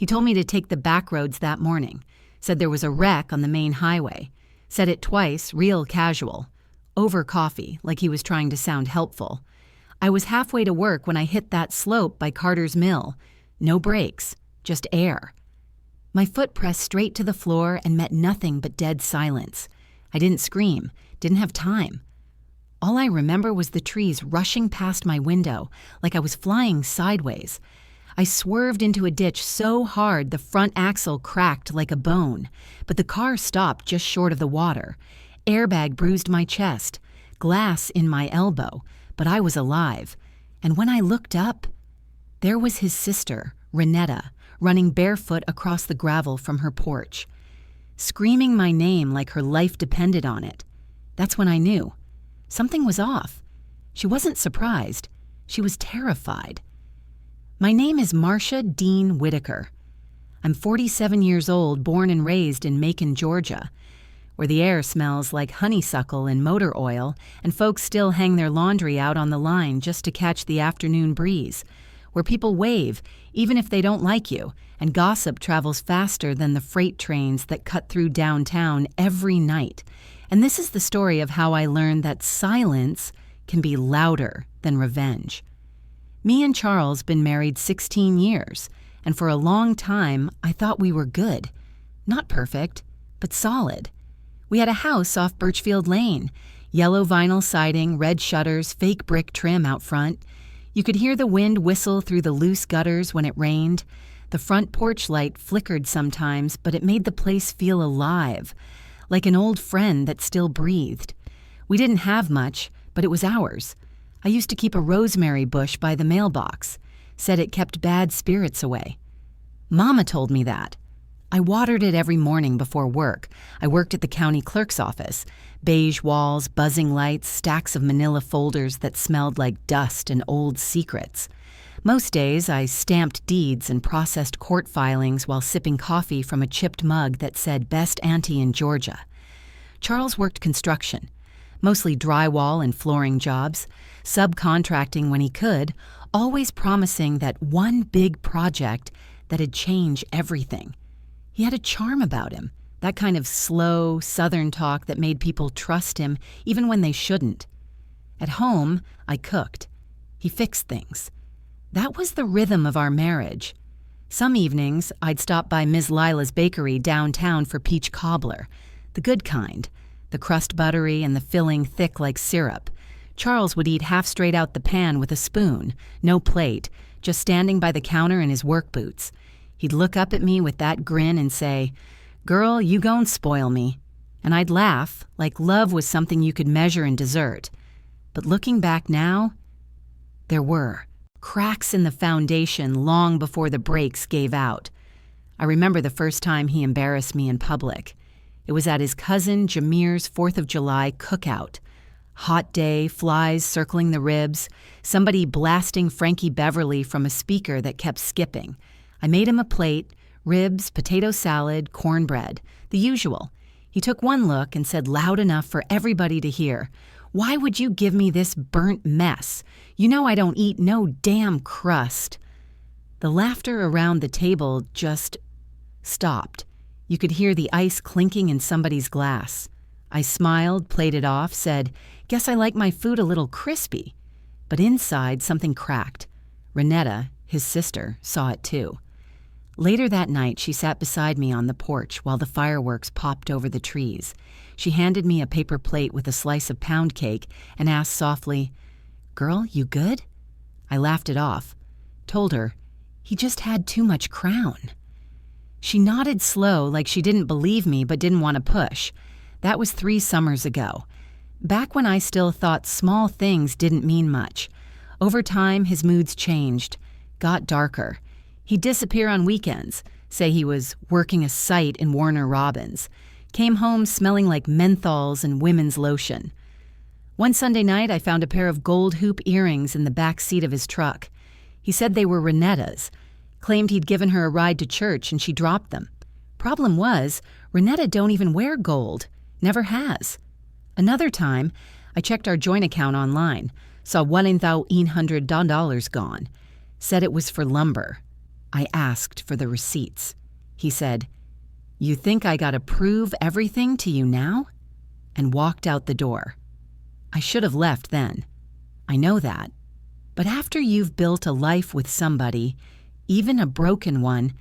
He told me to take the back roads that morning. Said there was a wreck on the main highway. Said it twice, real casual. Over coffee, like he was trying to sound helpful. I was halfway to work when I hit that slope by Carter's Mill. No brakes, just air. My foot pressed straight to the floor and met nothing but dead silence. I didn't scream, didn't have time. All I remember was the trees rushing past my window, like I was flying sideways. I swerved into a ditch so hard the front axle cracked like a bone, but the car stopped just short of the water. Airbag bruised my chest, glass in my elbow, but I was alive. And when I looked up, there was his sister, Renetta, running barefoot across the gravel from her porch, screaming my name like her life depended on it. That's when I knew. Something was off. She wasn't surprised. She was terrified. My name is Marsha Dean Whitaker. I'm 47 years old, born and raised in Macon, Georgia, where the air smells like honeysuckle and motor oil, and folks still hang their laundry out on the line just to catch the afternoon breeze, where people wave even if they don't like you, and gossip travels faster than the freight trains that cut through downtown every night. And this is the story of how I learned that silence can be louder than revenge. Me and Charles been married 16 years, and for a long time I thought we were good. Not perfect, but solid. We had a house off Birchfield Lane, yellow vinyl siding, red shutters, fake brick trim out front. You could hear the wind whistle through the loose gutters when it rained. The front porch light flickered sometimes, but it made the place feel alive, like an old friend that still breathed. We didn't have much, but it was ours. I used to keep a rosemary bush by the mailbox. Said it kept bad spirits away. Mama told me that. I watered it every morning before work. I worked at the county clerk's office. Beige walls, buzzing lights, stacks of manila folders that smelled like dust and old secrets. Most days, I stamped deeds and processed court filings while sipping coffee from a chipped mug that said Best Auntie in Georgia. Charles worked construction, mostly drywall and flooring jobs, subcontracting when he could, always promising that one big project that'd change everything. He had a charm about him, that kind of slow, southern talk that made people trust him even when they shouldn't. At home, I cooked. He fixed things. That was the rhythm of our marriage. Some evenings, I'd stop by Ms. Lila's bakery downtown for peach cobbler, the good kind, the crust buttery and the filling thick like syrup. Charles would eat half straight out the pan with a spoon, no plate, just standing by the counter in his work boots. He'd look up at me with that grin and say, "Girl, you gon' spoil me." And I'd laugh, like love was something you could measure in dessert. But looking back now, there were cracks in the foundation long before the brakes gave out. I remember the first time he embarrassed me in public. It was at his cousin Jameer's 4th of July cookout. Hot day, flies circling the ribs, somebody blasting Frankie Beverly from a speaker that kept skipping. I made him a plate, ribs, potato salad, cornbread, the usual. He took one look and said loud enough for everybody to hear, "Why would you give me this burnt mess? You know I don't eat no damn crust." The laughter around the table just stopped. You could hear the ice clinking in somebody's glass. I smiled, played it off, said, "Guess I like my food a little crispy." But inside, something cracked. Renetta, his sister, saw it too. Later that night, she sat beside me on the porch while the fireworks popped over the trees. She handed me a paper plate with a slice of pound cake and asked softly, "Girl, you good?" I laughed it off. Told her, "He just had too much Crown." She nodded slow like she didn't believe me but didn't want to push. That was 3 summers ago. Back when I still thought small things didn't mean much. Over time, his moods changed, got darker. He'd disappear on weekends, say he was working a site in Warner Robins, came home smelling like menthols and women's lotion. One Sunday night, I found a pair of gold hoop earrings in the back seat of his truck. He said they were Renetta's, claimed he'd given her a ride to church and she dropped them. Problem was, Renetta don't even wear gold, never has. Another time, I checked our joint account online, saw $1,100 gone, said it was for lumber. I asked for the receipts. He said, "You think I gotta prove everything to you now?" And walked out the door. I should have left then. I know that. But after you've built a life with somebody, even a broken one,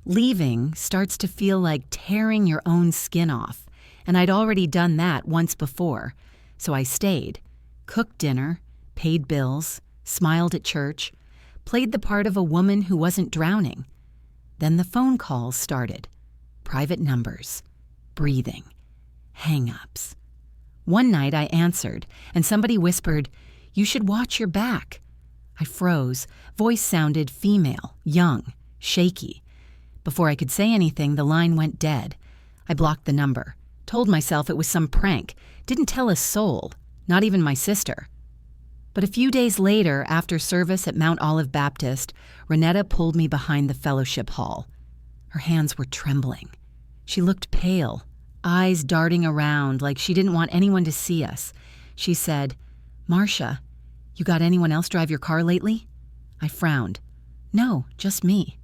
leaving starts to feel like tearing your own skin off. And I'd already done that once before. So I stayed, cooked dinner, paid bills, smiled at church, played the part of a woman who wasn't drowning. Then the phone calls started. Private numbers, breathing, hang-ups. One night I answered, and somebody whispered, "You should watch your back." I froze. Voice sounded female, young, shaky. Before I could say anything, the line went dead. I blocked the number, told myself it was some prank, didn't tell a soul, not even my sister. But a few days later, after service at Mount Olive Baptist, Renetta pulled me behind the fellowship hall. Her hands were trembling. She looked pale, eyes darting around like she didn't want anyone to see us. She said, "Marsha, you got anyone else drive your car lately?" I frowned. "No, just me."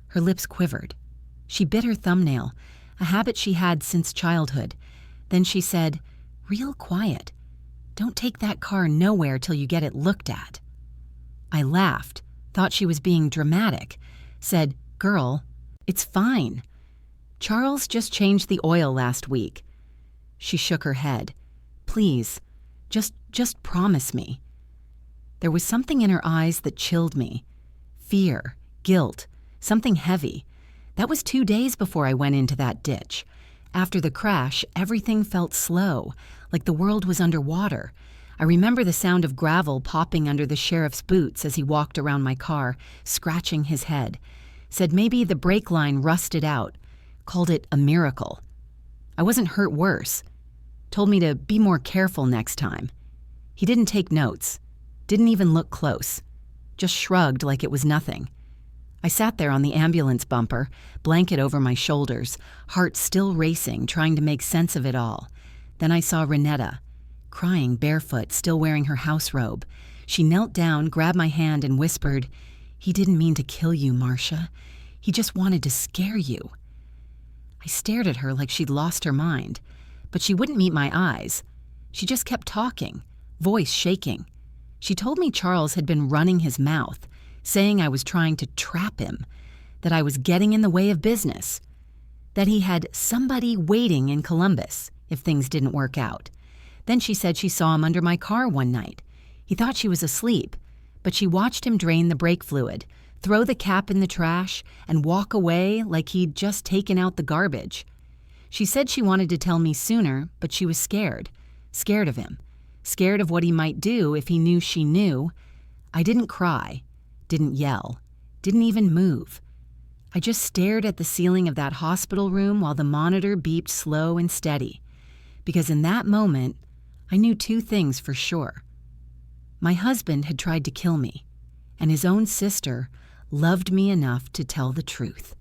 Her lips quivered. She bit her thumbnail, a habit she had since childhood. Then she said, real quiet, "Don't take that car nowhere till you get it looked at." I laughed, thought she was being dramatic, said, "Girl, it's fine. Charles just changed the oil last week." She shook her head. "Please, just promise me." There was something in her eyes that chilled me. Fear, guilt, something heavy. That was 2 days before I went into that ditch. After the crash, everything felt slow, like the world was underwater. I remember the sound of gravel popping under the sheriff's boots as he walked around my car, scratching his head. Said maybe the brake line rusted out. Called it a miracle. I wasn't hurt worse. Told me to be more careful next time. He didn't take notes. Didn't even look close. Just shrugged like it was nothing. I sat there on the ambulance bumper, blanket over my shoulders, heart still racing, trying to make sense of it all. Then I saw Renetta, crying barefoot, still wearing her house robe. She knelt down, grabbed my hand, and whispered, "He didn't mean to kill you, Marsha. He just wanted to scare you." I stared at her like she'd lost her mind, but she wouldn't meet my eyes. She just kept talking, voice shaking. She told me Charles had been running his mouth, saying I was trying to trap him, that I was getting in the way of business, that he had somebody waiting in Columbus if things didn't work out. Then she said she saw him under my car one night. He thought she was asleep, but she watched him drain the brake fluid, throw the cap in the trash, and walk away like he'd just taken out the garbage. She said she wanted to tell me sooner, but she was scared of him, scared of what he might do if he knew she knew. I didn't cry, didn't yell, didn't even move. I just stared at the ceiling of that hospital room while the monitor beeped slow and steady, because in that moment, I knew 2 things for sure. My husband had tried to kill me, and his own sister loved me enough to tell the truth.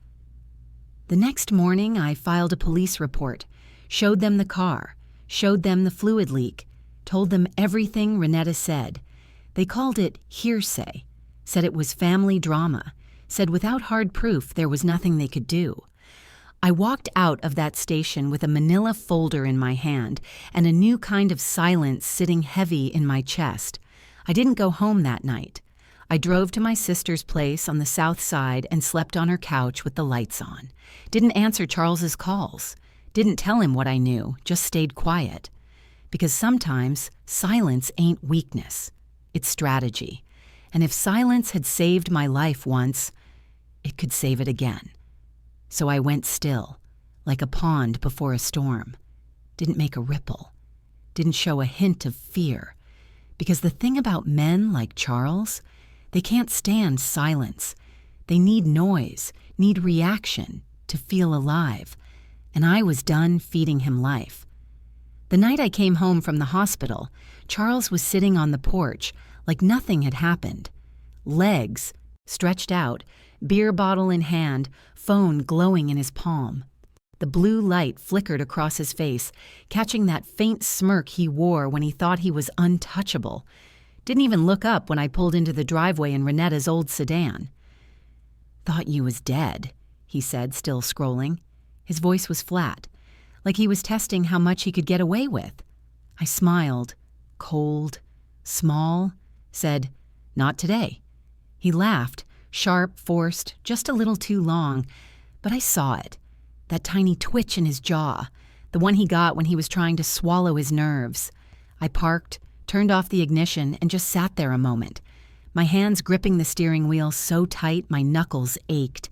The next morning, I filed a police report, showed them the car, showed them the fluid leak, told them everything Renetta said. They called it hearsay, said it was family drama, said without hard proof there was nothing they could do. I walked out of that station with a manila folder in my hand and a new kind of silence sitting heavy in my chest. I didn't go home that night. I drove to my sister's place on the south side and slept on her couch with the lights on. Didn't answer Charles's calls. Didn't tell him what I knew, just stayed quiet. Because sometimes silence ain't weakness, it's strategy. And if silence had saved my life once, it could save it again. So I went still, like a pond before a storm. Didn't make a ripple. Didn't show a hint of fear. Because the thing about men like Charles, they can't stand silence. They need noise, need reaction to feel alive. And I was done feeding him life. The night I came home from the hospital, Charles was sitting on the porch like nothing had happened. Legs stretched out, beer bottle in hand, phone glowing in his palm. The blue light flickered across his face, catching that faint smirk he wore when he thought he was untouchable. Didn't even look up when I pulled into the driveway in Renetta's old sedan. "Thought you was dead," he said, still scrolling. His voice was flat, like he was testing how much he could get away with. I smiled, cold, small, said, "Not today." He laughed, sharp, forced, just a little too long, but I saw it. That tiny twitch in his jaw, the one he got when he was trying to swallow his nerves. I parked, turned off the ignition, and just sat there a moment, my hands gripping the steering wheel so tight my knuckles ached.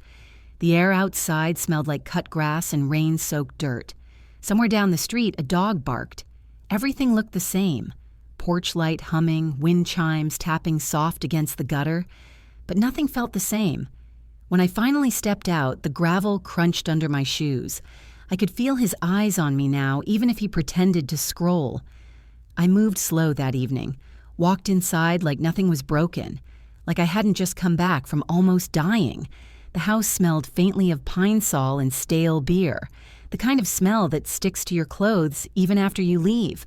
The air outside smelled like cut grass and rain-soaked dirt. Somewhere down the street, a dog barked. Everything looked the same. Porch light humming, wind chimes tapping soft against the gutter. But nothing felt the same. When I finally stepped out, the gravel crunched under my shoes. I could feel his eyes on me now, even if he pretended to scroll. I moved slow that evening, walked inside like nothing was broken, like I hadn't just come back from almost dying. The house smelled faintly of pine sol and stale beer, the kind of smell that sticks to your clothes even after you leave.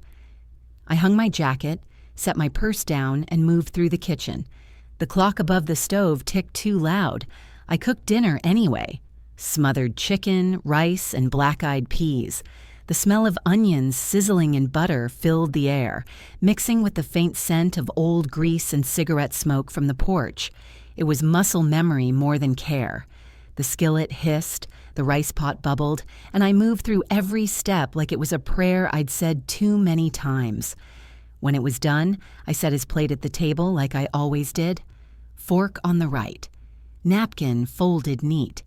I hung my jacket, set my purse down, and moved through the kitchen. The clock above the stove ticked too loud. I cooked dinner anyway. Smothered chicken, rice, and black-eyed peas. The smell of onions sizzling in butter filled the air, mixing with the faint scent of old grease and cigarette smoke from the porch. It was muscle memory more than care. The skillet hissed, the rice pot bubbled, and I moved through every step like it was a prayer I'd said too many times. When it was done, I set his plate at the table like I always did. Fork on the right. Napkin folded neat.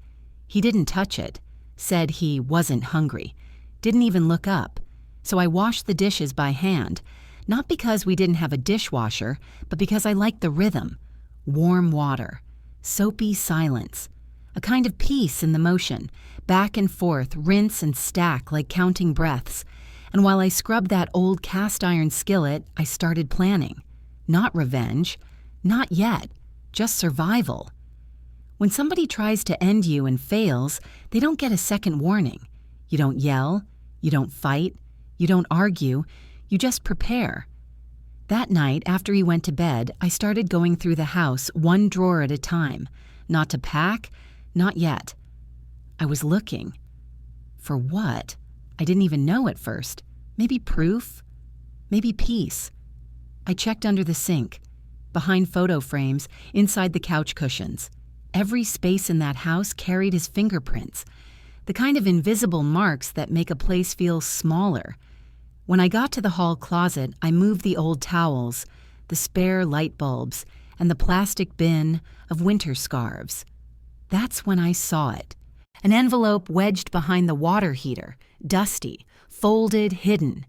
He didn't touch it, said he wasn't hungry, didn't even look up. So I washed the dishes by hand, not because we didn't have a dishwasher, but because I liked the rhythm. Warm water, soapy silence, a kind of peace in the motion, back and forth, rinse and stack like counting breaths. And while I scrubbed that old cast iron skillet, I started planning. Not revenge, not yet, just survival. When somebody tries to end you and fails, they don't get a second warning. You don't yell, you don't fight, you don't argue, you just prepare. That night, after he went to bed, I started going through the house one drawer at a time. Not to pack, not yet. I was looking. For what? I didn't even know at first. Maybe proof? Maybe peace. I checked under the sink, behind photo frames, inside the couch cushions. Every space in that house carried his fingerprints, the kind of invisible marks that make a place feel smaller. When I got to the hall closet, I moved the old towels, the spare light bulbs, and the plastic bin of winter scarves. That's when I saw it. An envelope wedged behind the water heater, dusty, folded, hidden.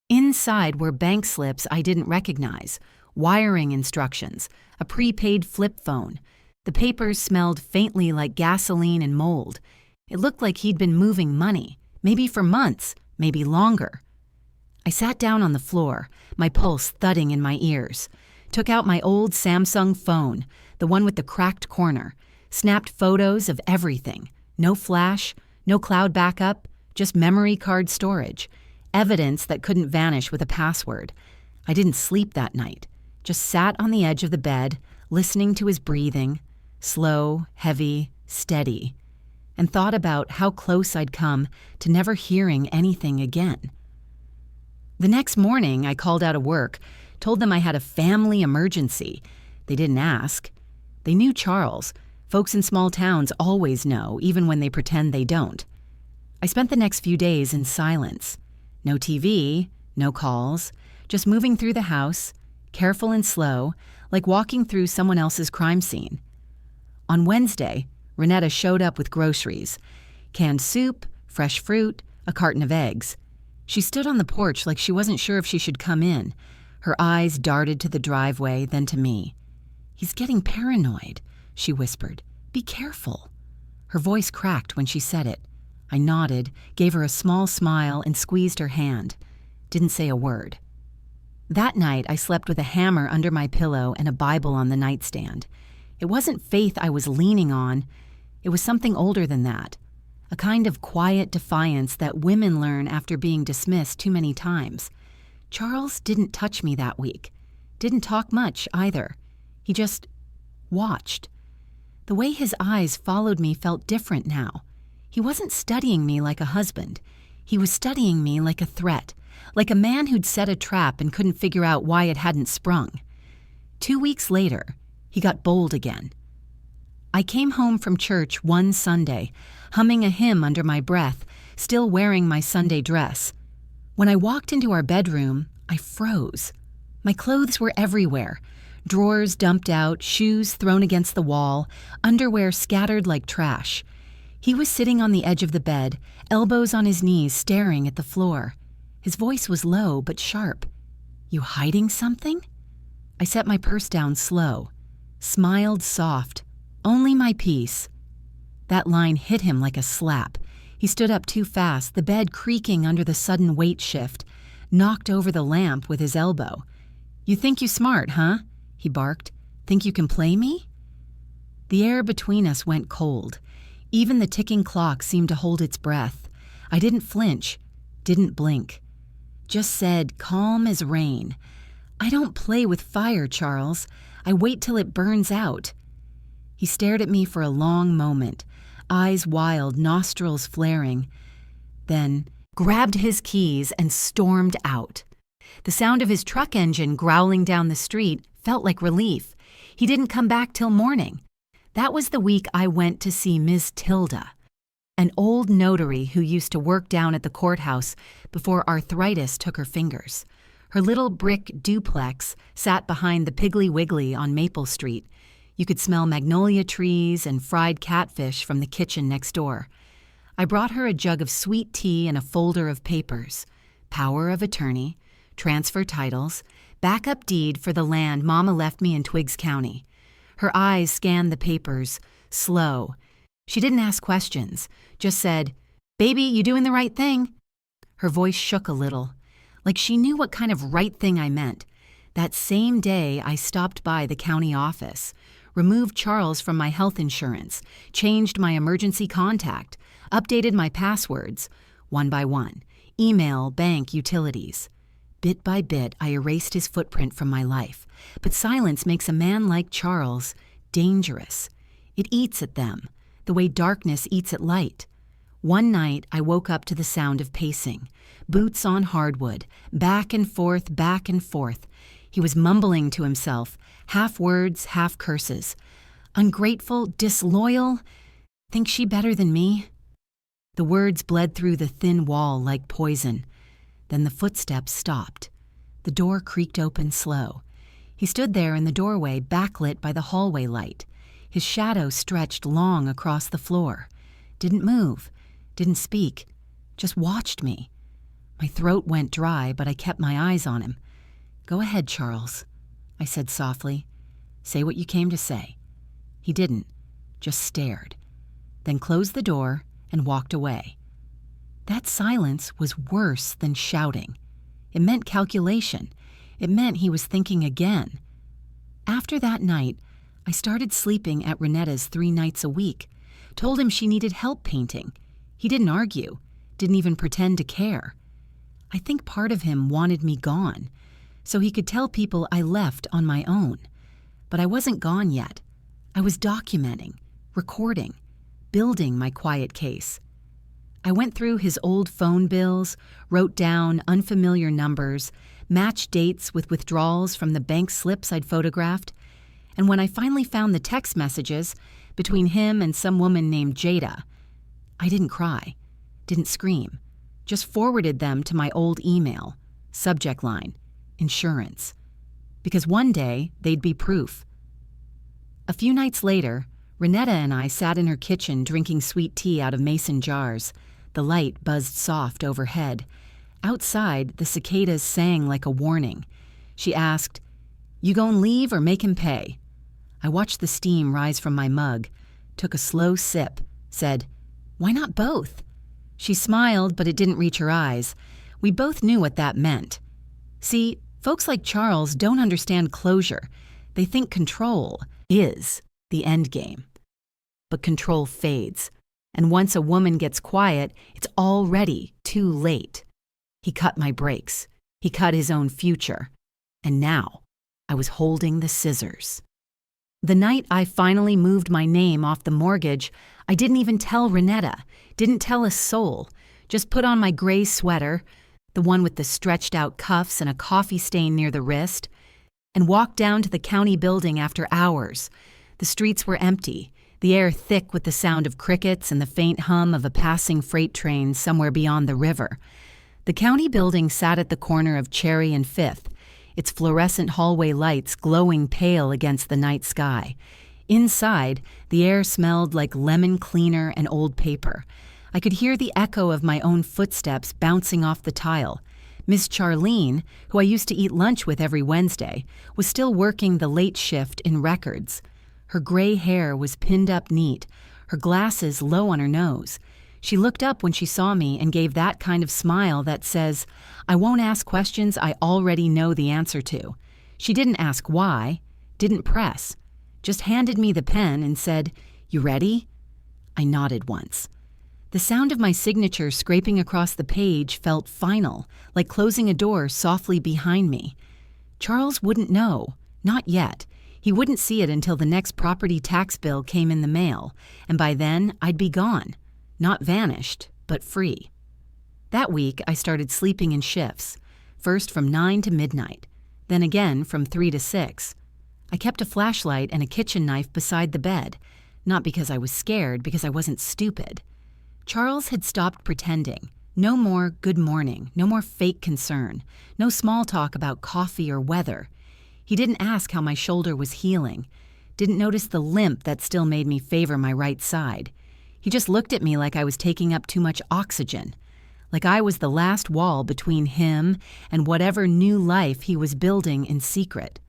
Inside were bank slips I didn't recognize, wiring instructions, a prepaid flip phone. The papers smelled faintly like gasoline and mold. It looked like he'd been moving money, maybe for months, maybe longer. I sat down on the floor, my pulse thudding in my ears, took out my old Samsung phone, the one with the cracked corner, snapped photos of everything. No flash, no cloud backup, just memory card storage, evidence that couldn't vanish with a password. I didn't sleep that night, just sat on the edge of the bed, listening to his breathing, slow, heavy, steady, and thought about how close I'd come to never hearing anything again. The next morning, I called out of work, told them I had a family emergency. They didn't ask. They knew Charles. Folks in small towns always know, even when they pretend they don't. I spent the next few days in silence. No TV, no calls, just moving through the house, careful and slow, like walking through someone else's crime scene. On Wednesday, Renetta showed up with groceries, canned soup, fresh fruit, a carton of eggs. She stood on the porch like she wasn't sure if she should come in. Her eyes darted to the driveway, then to me. "He's getting paranoid," she whispered. "Be careful." Her voice cracked when she said it. I nodded, gave her a small smile, and squeezed her hand. Didn't say a word. That night, I slept with a hammer under my pillow and a Bible on the nightstand. It wasn't faith I was leaning on. It was something older than that. A kind of quiet defiance that women learn after being dismissed too many times. Charles didn't touch me that week. Didn't talk much, either. He just watched. The way his eyes followed me felt different now. He wasn't studying me like a husband. He was studying me like a threat, like a man who'd set a trap and couldn't figure out why it hadn't sprung. 2 weeks later, he got bold again. I came home from church one Sunday, humming a hymn under my breath, still wearing my Sunday dress. When I walked into our bedroom, I froze. My clothes were everywhere. Drawers dumped out, shoes thrown against the wall, underwear scattered like trash. He was sitting on the edge of the bed, elbows on his knees, staring at the floor. His voice was low but sharp. "You hiding something?" I set my purse down slow, smiled soft. "Only my peace." That line hit him like a slap. He stood up too fast, the bed creaking under the sudden weight shift, knocked over the lamp with his elbow. "You think you smart, huh?" he barked. "Think you can play me?" The air between us went cold. Even the ticking clock seemed to hold its breath. I didn't flinch, didn't blink. Just said, calm as rain, "I don't play with fire, Charles. I wait till it burns out." He stared at me for a long moment, eyes wild, nostrils flaring, then grabbed his keys and stormed out. The sound of his truck engine growling down the street felt like relief. He didn't come back till morning. That was the week I went to see Ms. Tilda, an old notary who used to work down at the courthouse before arthritis took her fingers. Her little brick duplex sat behind the Piggly Wiggly on Maple Street. You could smell magnolia trees and fried catfish from the kitchen next door. I brought her a jug of sweet tea and a folder of papers: power of attorney, transfer titles, backup deed for the land Mama left me in Twiggs County. Her eyes scanned the papers, slow. She didn't ask questions, just said, "Baby, you doing the right thing?" Her voice shook a little, like she knew what kind of right thing I meant. That same day, I stopped by the county office, removed Charles from my health insurance, changed my emergency contact, updated my passwords, one by one, email, bank, utilities. Bit by bit, I erased his footprint from my life. But silence makes a man like Charles dangerous. It eats at them, the way darkness eats at light. One night, I woke up to the sound of pacing, boots on hardwood, back and forth, back and forth. He was mumbling to himself, half words, half curses. Ungrateful, disloyal, think she better than me? The words bled through the thin wall like poison. Then the footsteps stopped. The door creaked open slow. He stood there in the doorway, backlit by the hallway light. His shadow stretched long across the floor. Didn't move, didn't speak, just watched me. My throat went dry, but I kept my eyes on him. "Go ahead, Charles," I said softly. "Say what you came to say." He didn't, just stared, then closed the door and walked away. That silence was worse than shouting. It meant calculation. It meant he was thinking again. After that night, I started sleeping at Renetta's 3 nights a week, told him she needed help painting. He didn't argue, didn't even pretend to care. I think part of him wanted me gone, so he could tell people I left on my own. But I wasn't gone yet. I was documenting, recording, building my quiet case. I went through his old phone bills, wrote down unfamiliar numbers, matched dates with withdrawals from the bank slips I'd photographed, and when I finally found the text messages between him and some woman named Jada, I didn't cry, didn't scream, just forwarded them to my old email, subject line, insurance, because one day they'd be proof. A few nights later, Renetta and I sat in her kitchen drinking sweet tea out of mason jars. The light buzzed soft overhead. Outside, the cicadas sang like a warning. She asked, "You gon' leave or make him pay?" I watched the steam rise from my mug, took a slow sip, said, "Why not both?" She smiled, but it didn't reach her eyes. We both knew what that meant. See, folks like Charles don't understand closure. They think control is the end game. But control fades. And once a woman gets quiet, it's already too late. He cut my brakes. He cut his own future. And now I was holding the scissors. The night I finally moved my name off the mortgage, I didn't even tell Renetta, didn't tell a soul, just put on my gray sweater, the one with the stretched out cuffs and a coffee stain near the wrist, and walked down to the county building after hours. The streets were empty, the air thick with the sound of crickets and the faint hum of a passing freight train somewhere beyond the river. The county building sat at the corner of Cherry and Fifth, its fluorescent hallway lights glowing pale against the night sky. Inside, the air smelled like lemon cleaner and old paper. I could hear the echo of my own footsteps bouncing off the tile. Miss Charlene, who I used to eat lunch with every Wednesday, was still working the late shift in records. Her gray hair was pinned up neat, her glasses low on her nose. She looked up when she saw me and gave that kind of smile that says, "I won't ask questions I already know the answer to." She didn't ask why, didn't press, just handed me the pen and said, "You ready?" I nodded once. The sound of my signature scraping across the page felt final, like closing a door softly behind me. Charles wouldn't know, not yet. He wouldn't see it until the next property tax bill came in the mail, and by then I'd be gone. Not vanished, but free. That week, I started sleeping in shifts, first from 9 to midnight, then again from 3 to 6. I kept a flashlight and a kitchen knife beside the bed, not because I was scared, because I wasn't stupid. Charles had stopped pretending. No more good morning, no more fake concern, no small talk about coffee or weather. He didn't ask how my shoulder was healing, didn't notice the limp that still made me favor my right side. He just looked at me like I was taking up too much oxygen, like I was the last wall between him and whatever new life he was building in secret.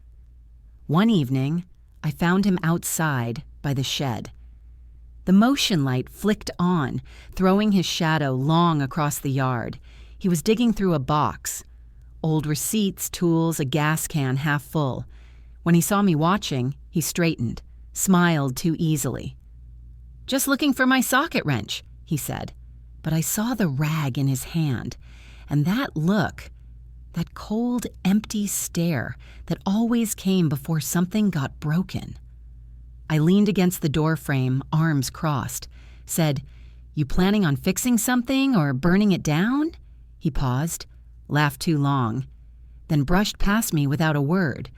One evening, I found him outside by the shed. The motion light flicked on, throwing his shadow long across the yard. He was digging through a box. Old receipts, tools, a gas can half full. When he saw me watching, he straightened, smiled too easily. "Just looking for my socket wrench," he said. But I saw the rag in his hand, and that look, that cold, empty stare that always came before something got broken. I leaned against the door frame, arms crossed, said, "You planning on fixing something or burning it down?" He paused, laughed too long, then brushed past me without a word.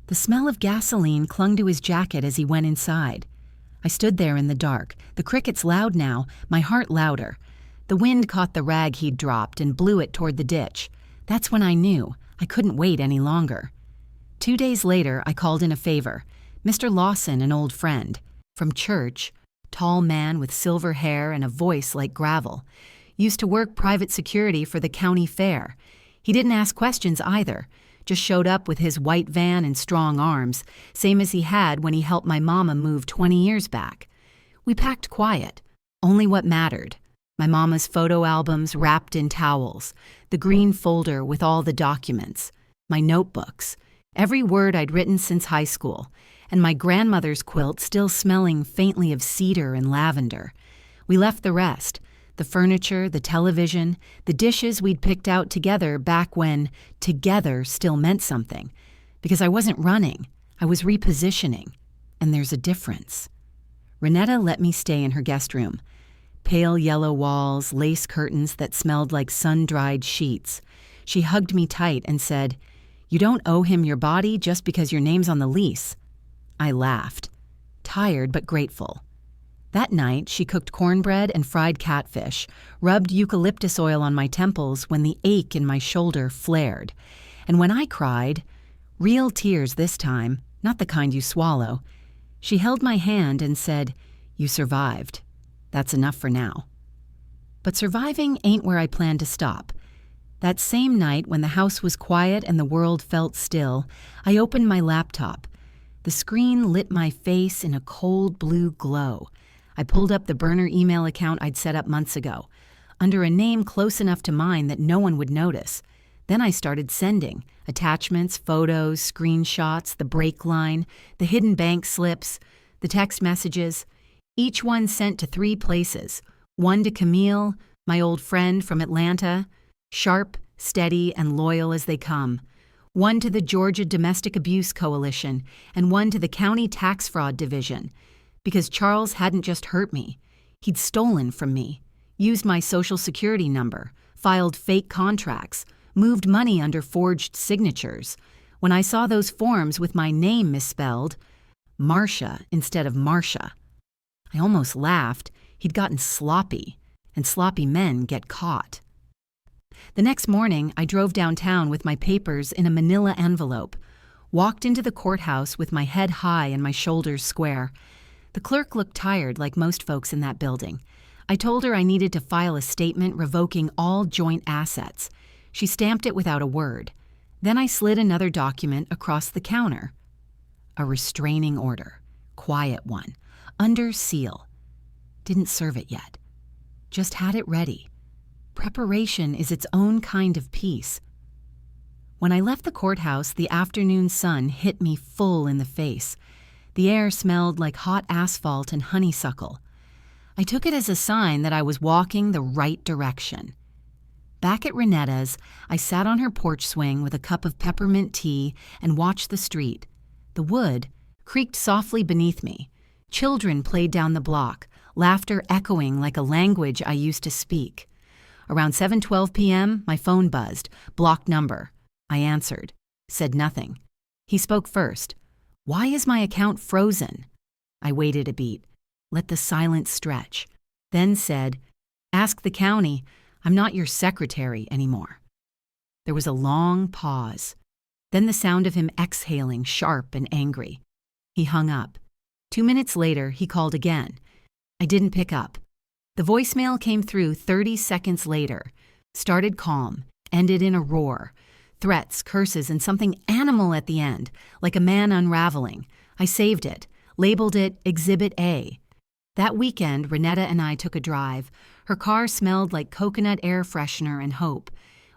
The smell of gasoline clung to his jacket as he went inside. I stood there in the dark, the crickets loud now, my heart louder. The wind caught the rag he'd dropped and blew it toward the ditch. That's when I knew I couldn't wait any longer. 2 days later, I called in a favor. Mr. Lawson, an old friend, from church, tall man with silver hair and a voice like gravel, used to work private security for the county fair. He didn't ask questions either, just showed up with his white van and strong arms, same as he had when he helped my mama move 20 years back. We packed quiet, only what mattered. My mama's photo albums wrapped in towels, the green folder with all the documents, my notebooks, every word I'd written since high school, and my grandmother's quilt still smelling faintly of cedar and lavender. We left the rest, the furniture, the television, the dishes we'd picked out together back when together still meant something. Because I wasn't running, I was repositioning. And there's a difference. Renetta let me stay in her guest room. Pale yellow walls, lace curtains that smelled like sun-dried sheets. She hugged me tight and said, "You don't owe him your body just because your name's on the lease." I laughed, tired but grateful. That night, she cooked cornbread and fried catfish, rubbed eucalyptus oil on my temples when the ache in my shoulder flared. And when I cried, real tears this time, not the kind you swallow, she held my hand and said, "You survived. That's enough for now." But surviving ain't where I plan to stop. That same night, when the house was quiet and the world felt still, I opened my laptop. The screen lit my face in a cold blue glow. I pulled up the burner email account I'd set up months ago, under a name close enough to mine that no one would notice. Then I started sending attachments, photos, screenshots, the break line, the hidden bank slips, the text messages, each one sent to 3 places. One to Camille, my old friend from Atlanta, sharp, steady, and loyal as they come. one to the Georgia Domestic Abuse Coalition, and one to the County Tax Fraud Division, because Charles hadn't just hurt me. He'd stolen from me, used my Social Security number, filed fake contracts, moved money under forged signatures. When I saw those forms with my name misspelled, Marsha instead of Marsha, I almost laughed. He'd gotten sloppy, and sloppy men get caught. The next morning, I drove downtown with my papers in a manila envelope, walked into the courthouse with my head high and my shoulders square. The clerk looked tired, like most folks in that building. I told her I needed to file a statement revoking all joint assets. She stamped it without a word. Then I slid another document across the counter. A restraining order, quiet one, under seal. Didn't serve it yet. Just had it ready. Preparation is its own kind of peace. When I left the courthouse, the afternoon sun hit me full in the face. The air smelled like hot asphalt and honeysuckle. I took it as a sign that I was walking the right direction. Back at Renetta's, I sat on her porch swing with a cup of peppermint tea and watched the street. The wood creaked softly beneath me. Children played down the block, laughter echoing like a language I used to speak. Around 7:12 p.m., my phone buzzed. Blocked number. I answered. Said nothing. He spoke first. Why is my account frozen? I waited a beat. Let the silence stretch. Then said, Ask the county. I'm not your secretary anymore. There was a long pause. Then the sound of him exhaling, sharp and angry. He hung up. 2 minutes later, he called again. I didn't pick up. The voicemail came through 30 seconds later. Started calm, ended in a roar. Threats, curses, and something animal at the end, like a man unraveling. I saved it, labeled it Exhibit A. That weekend, Renetta and I took a drive. Her car smelled like coconut air freshener and hope.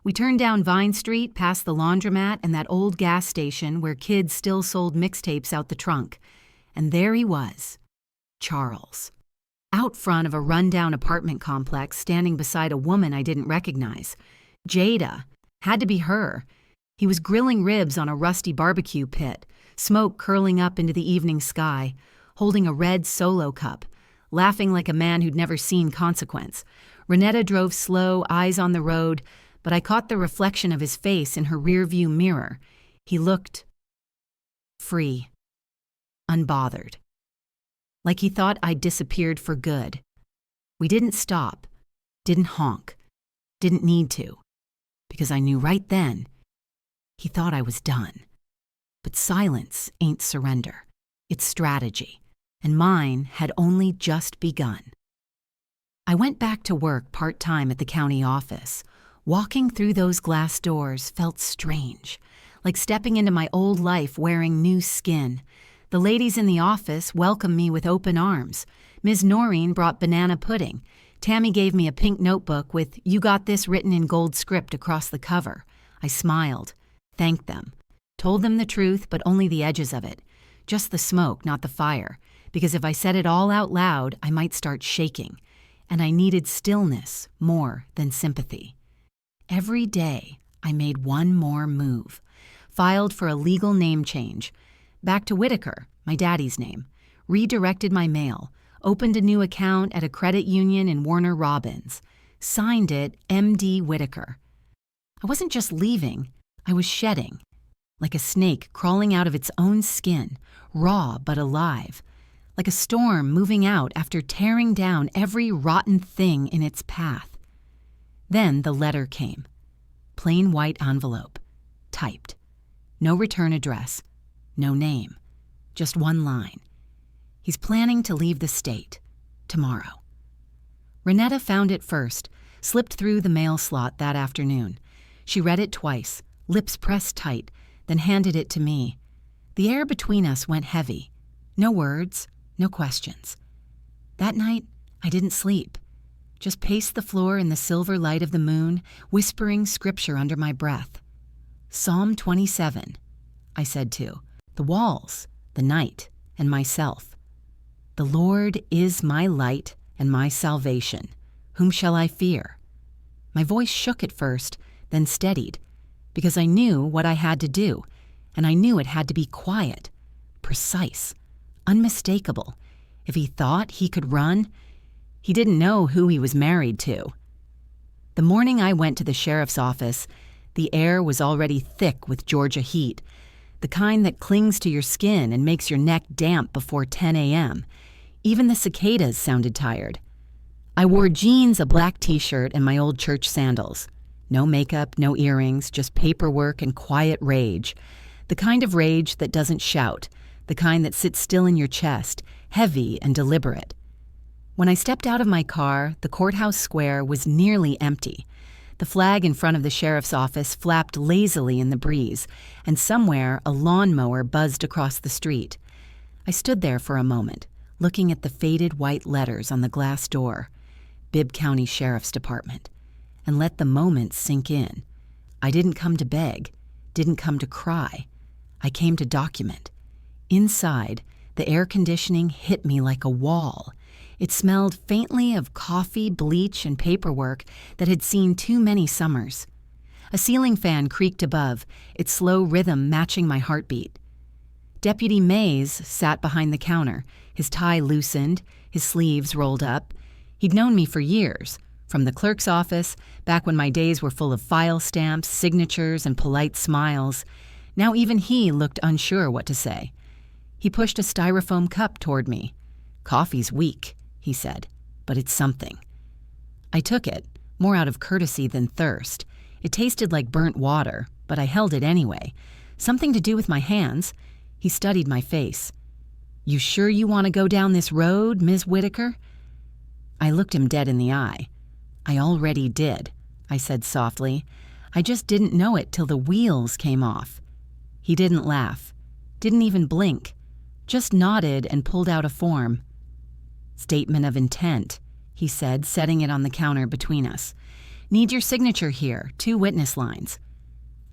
We turned down Vine Street, past the laundromat and that old gas station where kids still sold mixtapes out the trunk. And there he was, Charles. Out front of a rundown apartment complex, standing beside a woman I didn't recognize. Jada. Had to be her. He was grilling ribs on a rusty barbecue pit, smoke curling up into the evening sky, holding a red Solo cup, laughing like a man who'd never seen consequence. Renetta drove slow, eyes on the road, but I caught the reflection of his face in her rearview mirror. He looked free, unbothered. Like he thought I'd disappeared for good. We didn't stop, didn't honk, didn't need to, because I knew right then he thought I was done. But silence ain't surrender, it's strategy, and mine had only just begun. I went back to work part-time at the county office. Walking through those glass doors felt strange, like stepping into my old life wearing new skin. The ladies in the office welcomed me with open arms. Ms. Noreen brought banana pudding. Tammy gave me a pink notebook with "You got this" written in gold script across the cover. I smiled, thanked them, told them the truth, but only the edges of it. Just the smoke, not the fire, because if I said it all out loud, I might start shaking. And I needed stillness more than sympathy. Every day, I made one more move. Filed for a legal name change. Back to Whitaker, my daddy's name. Redirected my mail. Opened a new account at a credit union in Warner Robins. Signed it M.D. Whitaker. I wasn't just leaving, I was shedding. Like a snake crawling out of its own skin, raw but alive. Like a storm moving out after tearing down every rotten thing in its path. Then the letter came. Plain white envelope. Typed. No return address. No name. Just one line. He's planning to leave the state. Tomorrow. Renetta found it first, slipped through the mail slot that afternoon. She read it twice, lips pressed tight, then handed it to me. The air between us went heavy. No words, no questions. That night, I didn't sleep. Just paced the floor in the silver light of the moon, whispering scripture under my breath. Psalm 27, I said too. The walls, the night, and myself. The Lord is my light and my salvation. Whom shall I fear? My voice shook at first, then steadied. because I knew what I had to do, and I knew it had to be quiet, precise, unmistakable. If he thought he could run, he didn't know who he was married to. The morning I went to the sheriff's office, the air was already thick with Georgia heat, the kind that clings to your skin and makes your neck damp before 10 a.m. Even the cicadas sounded tired. I wore jeans, a black t-shirt, and my old church sandals. No makeup, no earrings, just paperwork and quiet rage. The kind of rage that doesn't shout, the kind that sits still in your chest, heavy and deliberate. When I stepped out of my car, the courthouse square was nearly empty. The flag in front of the sheriff's office flapped lazily in the breeze, and somewhere a lawnmower buzzed across the street. I stood there for a moment, looking at the faded white letters on the glass door, Bibb County Sheriff's Department, and let the moment sink in. I didn't come to beg, didn't come to cry. I came to document. Inside, the air conditioning hit me like a wall. It smelled faintly of coffee, bleach, and paperwork that had seen too many summers. A ceiling fan creaked above, its slow rhythm matching my heartbeat. Deputy Mays sat behind the counter, his tie loosened, his sleeves rolled up. He'd known me for years, from the clerk's office, back when my days were full of file stamps, signatures, and polite smiles. Now even he looked unsure what to say. He pushed a styrofoam cup toward me. "Coffee's weak," he said, "but it's something." I took it, more out of courtesy than thirst. It tasted like burnt water, but I held it anyway. Something to do with my hands. He studied my face. "You sure you want to go down this road, Ms. Whitaker?" I looked him dead in the eye. "I already did," I said softly. "I just didn't know it till the wheels came off." He didn't laugh, didn't even blink, just nodded and pulled out a form. "Statement of intent," he said, setting it on the counter between us. "Need your signature here, 2 witness lines."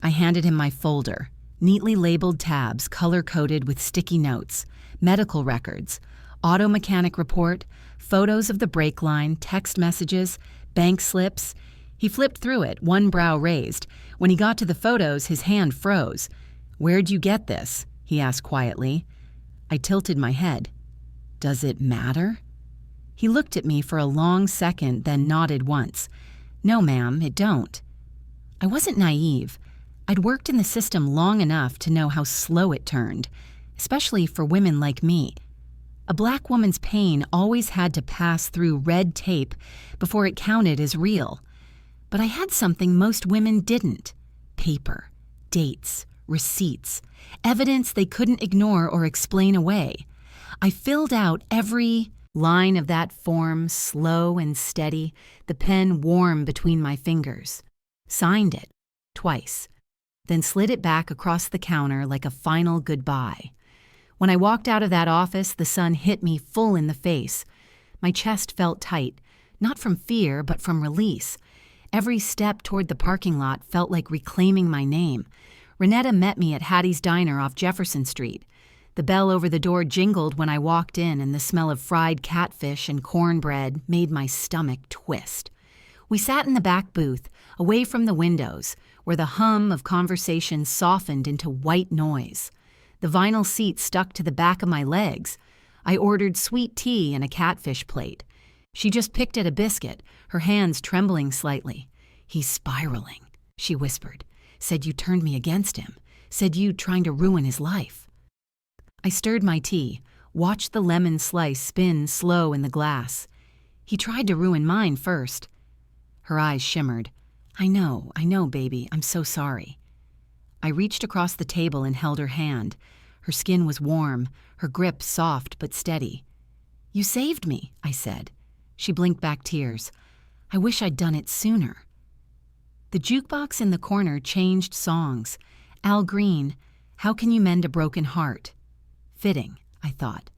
I handed him my folder, neatly labeled tabs color-coded with sticky notes, medical records, auto mechanic report, photos of the brake line, text messages, bank slips. He flipped through it, one brow raised. When he got to the photos, his hand froze. "Where'd you get this?" he asked quietly. I tilted my head. "Does it matter?" He looked at me for a long second, then nodded once. "No, ma'am, it don't." I wasn't naive. I'd worked in the system long enough to know how slow it turned, especially for women like me. A black woman's pain always had to pass through red tape before it counted as real. But I had something most women didn't: paper, dates, receipts, evidence they couldn't ignore or explain away. I filled out every line of that form, slow and steady, the pen warm between my fingers. Signed it, twice, then slid it back across the counter like a final goodbye. When I walked out of that office, the sun hit me full in the face. My chest felt tight, not from fear, but from release. Every step toward the parking lot felt like reclaiming my name. Renetta met me at Hattie's Diner off Jefferson Street. The bell over the door jingled when I walked in, and the smell of fried catfish and cornbread made my stomach twist. We sat in the back booth, away from the windows, where the hum of conversation softened into white noise. The vinyl seat stuck to the back of my legs. I ordered sweet tea and a catfish plate. She just picked at a biscuit, her hands trembling slightly. "He's spiraling," she whispered. "Said you turned me against him. Said you trying to ruin his life." I stirred my tea, watched the lemon slice spin slow in the glass. "He tried to ruin mine first." Her eyes shimmered. I know, baby. I'm so sorry." I reached across the table and held her hand. Her skin was warm, her grip soft but steady. "You saved me," I said. She blinked back tears. "I wish I'd done it sooner." The jukebox in the corner changed songs. Al Green, "How Can You Mend a Broken Heart?" Fitting, I thought.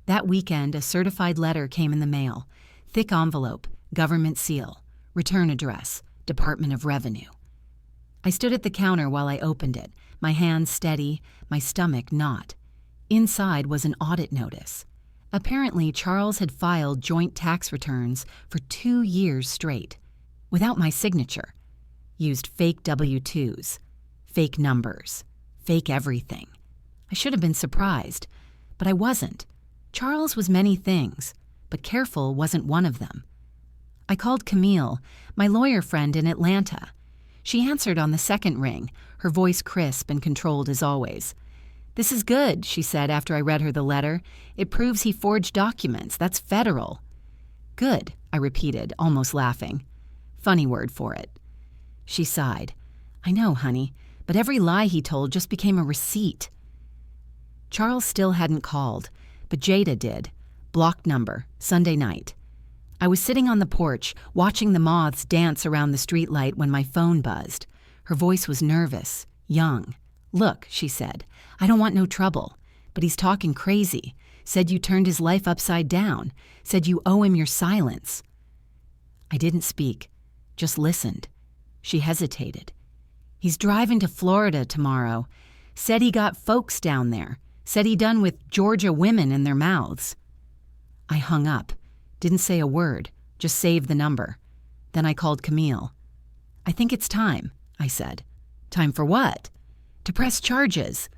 That weekend, a certified letter came in the mail. Thick envelope, government seal, return address, Department of Revenue. I stood at the counter while I opened it, my hands steady, my stomach not. Inside was an audit notice. Apparently, Charles had filed joint tax returns for 2 years straight, without my signature. Used fake W-2s. Fake numbers. Fake everything. I should have been surprised, but I wasn't. Charles was many things, but careful wasn't one of them. I called Camille, my lawyer friend in Atlanta. She answered on the second ring, her voice crisp and controlled as always. "This is good," she said after I read her the letter. "It proves he forged documents. That's federal." "Good," I repeated, almost laughing. "Funny word for it." She sighed. "I know, honey, but every lie he told just became a receipt." Charles still hadn't called, but Jada did. Blocked number, Sunday night. I was sitting on the porch, watching the moths dance around the streetlight when my phone buzzed. Her voice was nervous, young. "Look," she said, "I don't want no trouble, but he's talking crazy. Said you turned his life upside down. Said you owe him your silence." I didn't speak, just listened. She hesitated. "He's driving to Florida tomorrow. Said he got folks down there. Said he done with Georgia women in their mouths." I hung up. Didn't say a word, just saved the number. Then I called Camille. "I think it's time," I said. "Time for what?" "To press charges."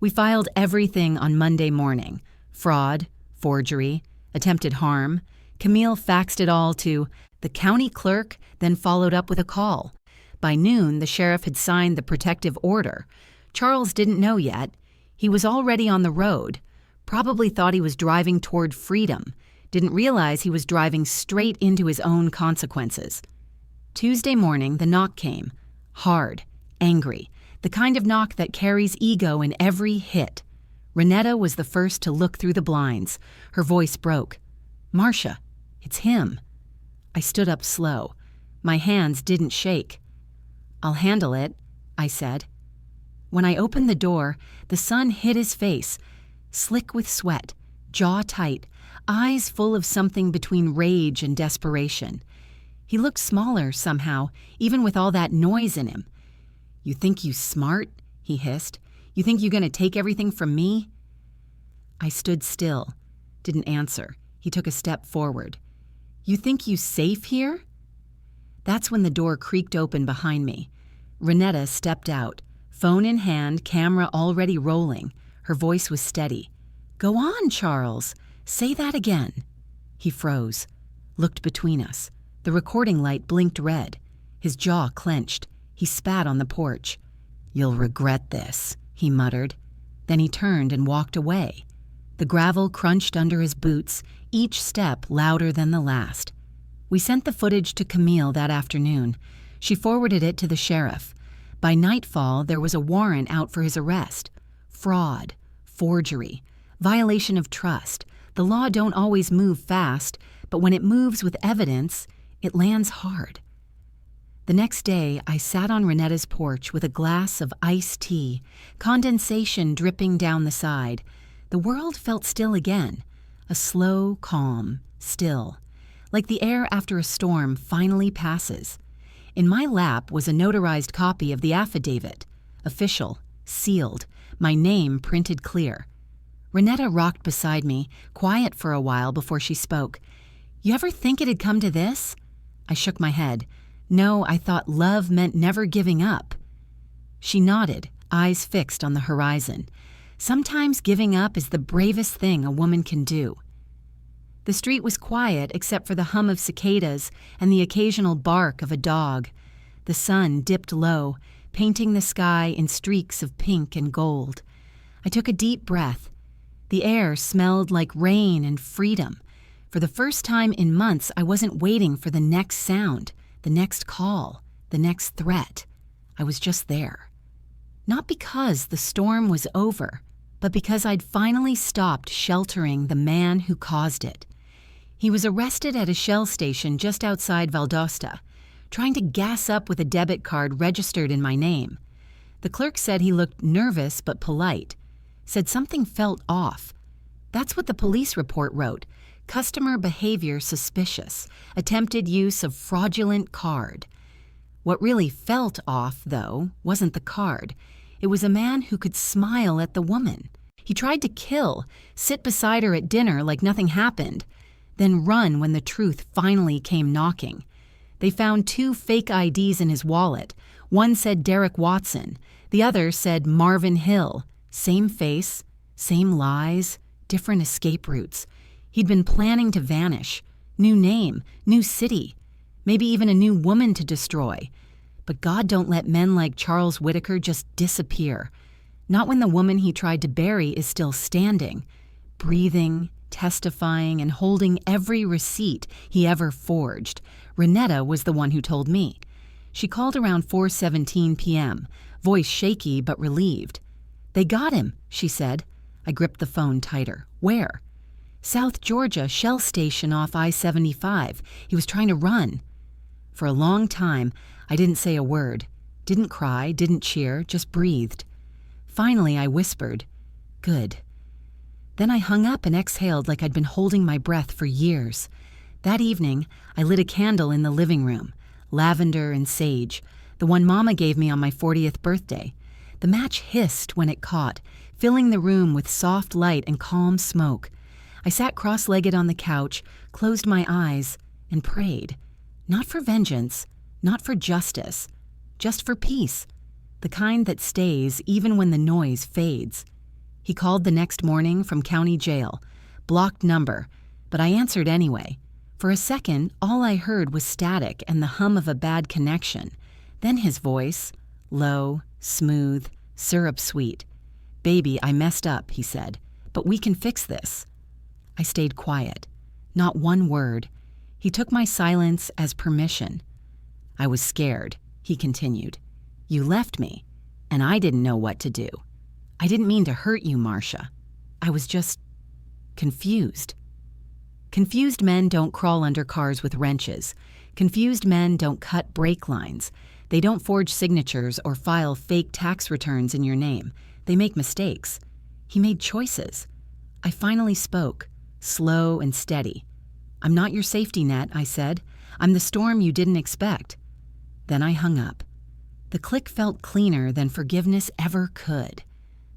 We filed everything on Monday morning. Fraud, forgery, attempted harm. Camille faxed it all to the county clerk, then followed up with a call. By noon, the sheriff had signed the protective order. Charles didn't know yet. He was already on the road. Probably thought he was driving toward freedom. Didn't realize he was driving straight into his own consequences. Tuesday morning, the knock came. Hard, angry, the kind of knock that carries ego in every hit. Renetta was the first to look through the blinds. Her voice broke. "Marsha, it's him." I stood up slow. My hands didn't shake. "I'll handle it," I said. When I opened the door, the sun hit his face, slick with sweat, jaw tight, eyes full of something between rage and desperation. He looked smaller somehow, even with all that noise in him. "You think you smart?" he hissed. "You think you're gonna take everything from me?" I stood still, didn't answer. He took a step forward. "You think you safe here?" That's when the door creaked open behind me. Renetta stepped out, phone in hand, camera already rolling. Her voice was steady. "Go on, Charles. Say that again." He froze, looked between us. The recording light blinked red. His jaw clenched. He spat on the porch. "You'll regret this," he muttered. Then he turned and walked away. The gravel crunched under his boots, each step louder than the last. We sent the footage to Camille that afternoon. She forwarded it to the sheriff. By nightfall, there was a warrant out for his arrest. Fraud, forgery, violation of trust. The law don't always move fast, but when it moves with evidence, it lands hard. The next day, I sat on Renetta's porch with a glass of iced tea, condensation dripping down the side. The world felt still again, a slow calm, still, like the air after a storm finally passes. In my lap was a notarized copy of the affidavit, official, sealed, my name printed clear. Renetta rocked beside me, quiet for a while before she spoke. "You ever think it'd come to this?" I shook my head. "No, I thought love meant never giving up." She nodded, eyes fixed on the horizon. "Sometimes giving up is the bravest thing a woman can do." The street was quiet except for the hum of cicadas and the occasional bark of a dog. The sun dipped low, painting the sky in streaks of pink and gold. I took a deep breath. The air smelled like rain and freedom. For the first time in months, I wasn't waiting for the next sound, the next call, the next threat. I was just there. Not because the storm was over, but because I'd finally stopped sheltering the man who caused it. He was arrested at a Shell station just outside Valdosta, trying to gas up with a debit card registered in my name. The clerk said he looked nervous but polite, said something felt off. That's what the police report wrote. Customer behavior suspicious, attempted use of fraudulent card. What really felt off, though, wasn't the card. It was a man who could smile at the woman. He tried to kill, sit beside her at dinner like nothing happened, then run when the truth finally came knocking. They found 2 fake IDs in his wallet. One said Derek Watson. The other said Marvin Hill. Same face, same lies, different escape routes. He'd been planning to vanish. New name, new city, maybe even a new woman to destroy. But God don't let men like Charles Whitaker just disappear. Not when the woman he tried to bury is still standing, breathing, testifying, and holding every receipt he ever forged. Renetta was the one who told me. She called around 4:17 p.m., voice shaky but relieved. "They got him," she said. I gripped the phone tighter. "Where?" "South Georgia, Shell Station off I-75. He was trying to run." For a long time, I didn't say a word. Didn't cry, didn't cheer, just breathed. Finally, I whispered, "Good." Then I hung up and exhaled like I'd been holding my breath for years. That evening, I lit a candle in the living room, lavender and sage, the one Mama gave me on my 40th birthday. The match hissed when it caught, filling the room with soft light and calm smoke. I sat cross-legged on the couch, closed my eyes, and prayed. Not for vengeance, not for justice, just for peace, the kind that stays even when the noise fades. He called the next morning from county jail, blocked number, but I answered anyway. For a second, all I heard was static and the hum of a bad connection. Then his voice, low, smooth, syrup sweet. "Baby, I messed up," he said, "but we can fix this." I stayed quiet. Not one word. He took my silence as permission. "I was scared," he continued. "You left me, and I didn't know what to do. I didn't mean to hurt you, Marsha. I was just confused." Confused men don't crawl under cars with wrenches. Confused men don't cut brake lines. They don't forge signatures or file fake tax returns in your name. They make mistakes. He made choices. I finally spoke, slow and steady. "I'm not your safety net," I said. "I'm the storm you didn't expect." Then I hung up. The click felt cleaner than forgiveness ever could.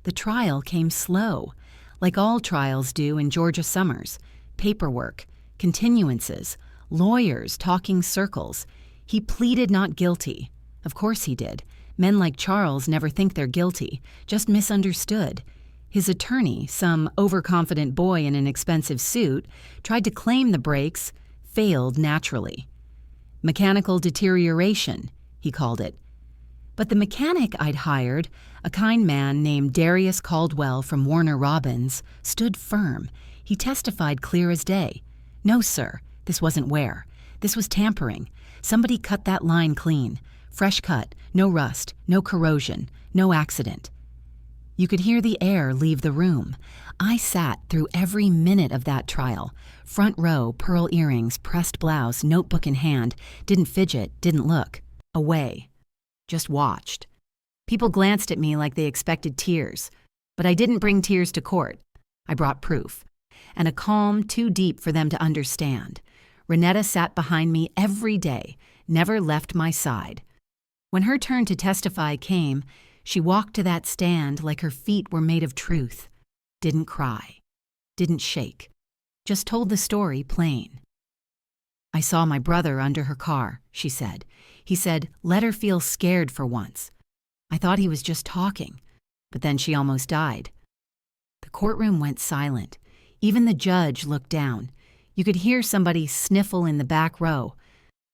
The trial came slow, like all trials do in Georgia summers. Paperwork, continuances, lawyers talking circles. He pleaded not guilty. Of course he did. Men like Charles never think they're guilty, just misunderstood. His attorney, some overconfident boy in an expensive suit, tried to claim the breaks, failed naturally. Mechanical deterioration, he called it. But the mechanic I'd hired, a kind man named Darius Caldwell from Warner Robins, stood firm. He testified clear as day. "No, sir, this wasn't wear. This was tampering. Somebody cut that line clean. Fresh cut, no rust, no corrosion, no accident." You could hear the air leave the room. I sat through every minute of that trial. Front row, pearl earrings, pressed blouse, notebook in hand. Didn't fidget, didn't look. Away. Just watched. People glanced at me like they expected tears. But I didn't bring tears to court. I brought proof. And a calm too deep for them to understand. Renetta sat behind me every day, never left my side. When her turn to testify came, she walked to that stand like her feet were made of truth. Didn't cry. Didn't shake. Just told the story plain. "I saw my brother under her car," she said. "He said, let her feel scared for once. I thought he was just talking, but then she almost died." The courtroom went silent. Even the judge looked down. You could hear somebody sniffle in the back row.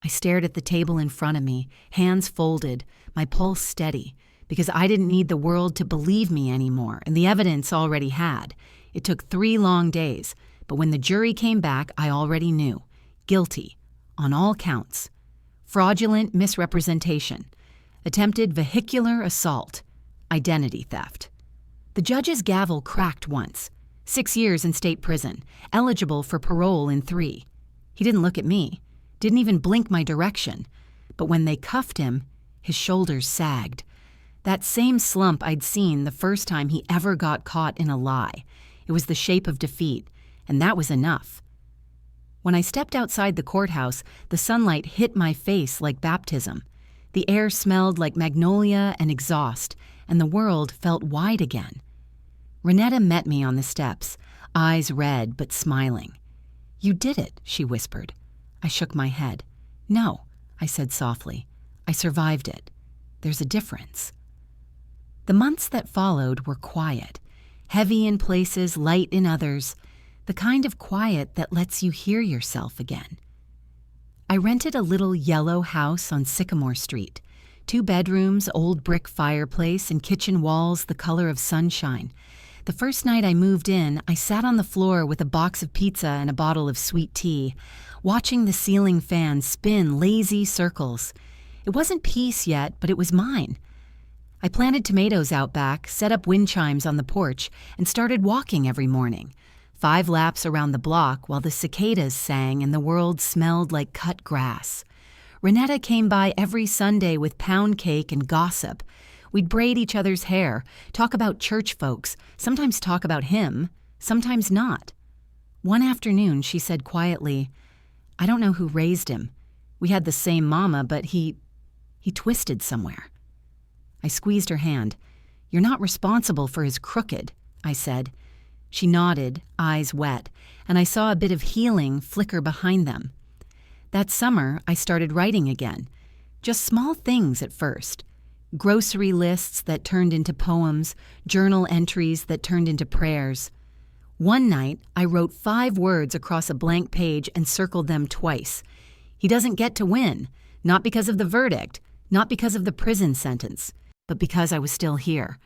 I stared at the table in front of me, hands folded, my pulse steady, because I didn't need the world to believe me anymore, and the evidence already had. It took 3 long days, but when the jury came back, I already knew. Guilty, on all counts. Fraudulent misrepresentation, attempted vehicular assault, identity theft. The judge's gavel cracked once. 6 years in state prison, eligible for parole in 3. He didn't look at me. Didn't even blink my direction. But when they cuffed him, his shoulders sagged. That same slump I'd seen the first time he ever got caught in a lie. It was the shape of defeat, and that was enough. When I stepped outside the courthouse, the sunlight hit my face like baptism. The air smelled like magnolia and exhaust, and the world felt wide again. Renetta met me on the steps, eyes red but smiling. "You did it," she whispered. I shook my head. "No," I said softly. "I survived it. There's a difference." The months that followed were quiet, heavy in places, light in others, the kind of quiet that lets you hear yourself again. I rented a little yellow house on Sycamore Street, 2 bedrooms, old brick fireplace, and kitchen walls the color of sunshine. The first night I moved in, I sat on the floor with a box of pizza and a bottle of sweet tea, watching the ceiling fan spin lazy circles. It wasn't peace yet, but it was mine. I planted tomatoes out back, set up wind chimes on the porch, and started walking every morning. 5 laps around the block while the cicadas sang and the world smelled like cut grass. Renetta came by every Sunday with pound cake and gossip. We'd braid each other's hair, talk about church folks, sometimes talk about him, sometimes not. One afternoon, she said quietly, "I don't know who raised him. We had the same mama, but he twisted somewhere." I squeezed her hand. "You're not responsible for his crooked," I said. She nodded, eyes wet, and I saw a bit of healing flicker behind them. That summer, I started writing again. Just small things at first. Grocery lists that turned into poems, journal entries that turned into prayers. One night, I wrote 5 words across a blank page and circled them twice. He doesn't get to win, not because of the verdict, not because of the prison sentence, but because I was still here,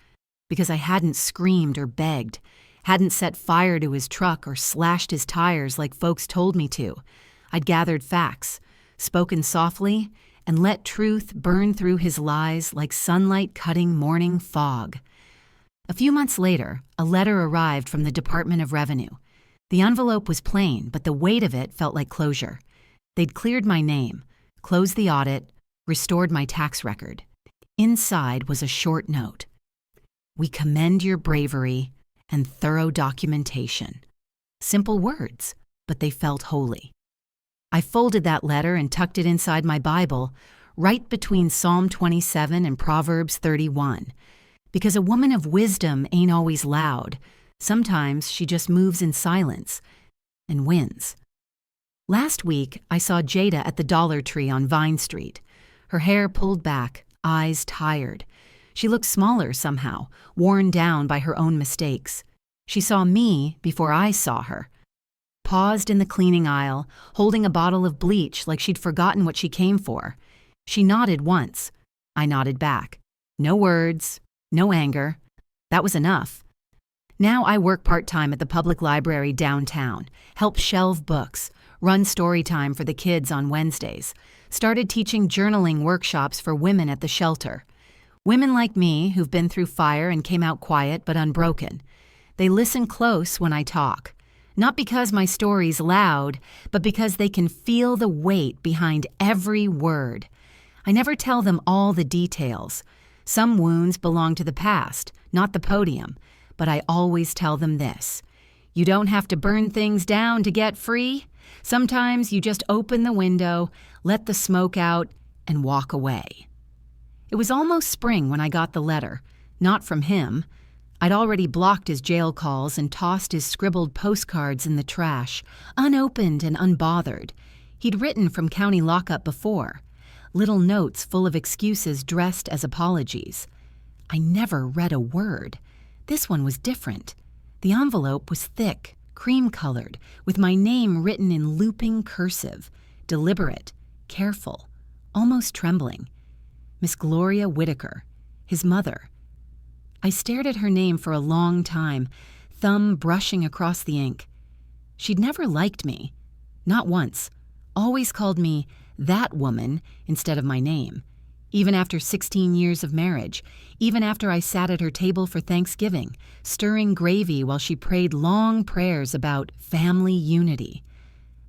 because I hadn't screamed or begged, hadn't set fire to his truck or slashed his tires like folks told me to. I'd gathered facts, spoken softly, and let truth burn through his lies like sunlight cutting morning fog. A few months later, a letter arrived from the Department of Revenue. The envelope was plain, but the weight of it felt like closure. They'd cleared my name, closed the audit, restored my tax record. Inside was a short note. "We commend your bravery and thorough documentation." Simple words, but they felt holy. I folded that letter and tucked it inside my Bible, right between Psalm 27 and Proverbs 31. Because a woman of wisdom ain't always loud. Sometimes she just moves in silence and wins. Last week, I saw Jada at the Dollar Tree on Vine Street. Her hair pulled back, eyes tired. She looked smaller somehow, worn down by her own mistakes. She saw me before I saw her. Paused in the cleaning aisle, holding a bottle of bleach like she'd forgotten what she came for. She nodded once. I nodded back. No words, no anger. That was enough. Now I work part-time at the public library downtown, help shelve books, run story time for the kids on Wednesdays, started teaching journaling workshops for women at the shelter. Women like me who've been through fire and came out quiet but unbroken. They listen close when I talk. Not because my story's loud, but because they can feel the weight behind every word. I never tell them all the details. Some wounds belong to the past, not the podium, but I always tell them this. You don't have to burn things down to get free. Sometimes you just open the window, let the smoke out, and walk away. It was almost spring when I got the letter, not from him. I'd already blocked his jail calls and tossed his scribbled postcards in the trash, unopened and unbothered. He'd written from county lockup before, little notes full of excuses dressed as apologies. I never read a word. This one was different. The envelope was thick, cream-colored, with my name written in looping cursive, deliberate, careful, almost trembling. Miss Gloria Whitaker, his mother. I stared at her name for a long time, thumb brushing across the ink. She'd never liked me. Not once. Always called me that woman instead of my name. Even after 16 years of marriage, even after I sat at her table for Thanksgiving, stirring gravy while she prayed long prayers about family unity.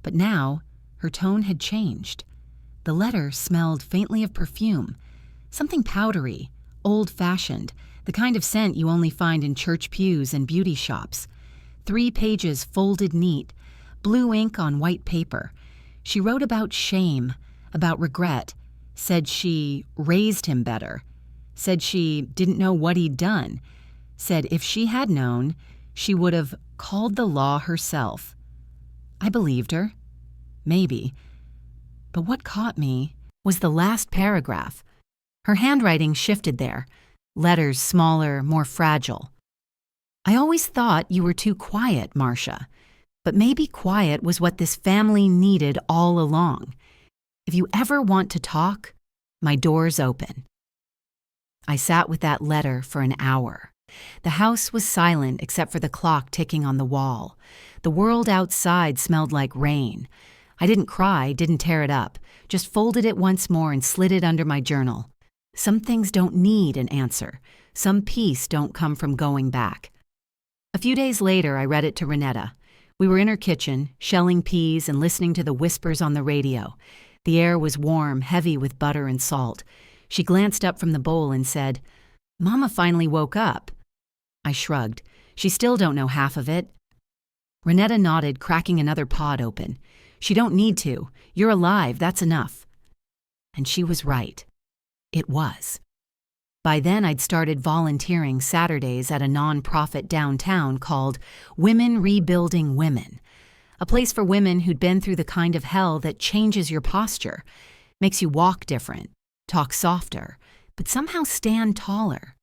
But now, her tone had changed. The letter smelled faintly of perfume, something powdery, old-fashioned, the kind of scent you only find in church pews and beauty shops. 3 pages folded neat, blue ink on white paper. She wrote about shame, about regret, said she raised him better, said she didn't know what he'd done, said if she had known, she would have called the law herself. I believed her. Maybe. But what caught me was the last paragraph. Her handwriting shifted there. letters smaller, more fragile. I always thought you were too quiet, Marsha, but maybe quiet was what this family needed all along. If you ever want to talk, my door's open. I sat with that letter for an hour. The house was silent except for the clock ticking on the wall. The world outside smelled like rain. I didn't cry, didn't tear it up, just folded it once more and slid it under my journal. Some things don't need an answer. Some peace don't come from going back. A few days later, I read it to Renetta. We were in her kitchen, shelling peas and listening to the whispers on the radio. The air was warm, heavy with butter and salt. She glanced up from the bowl and said, "Mama finally woke up." I shrugged. "She still don't know half of it." Renetta nodded, cracking another pod open. "She don't need to. You're alive, that's enough." And she was right. It was. By then, I'd started volunteering Saturdays at a nonprofit downtown called Women Rebuilding Women, a place for women who'd been through the kind of hell that changes your posture, makes you walk different, talk softer, but somehow stand taller.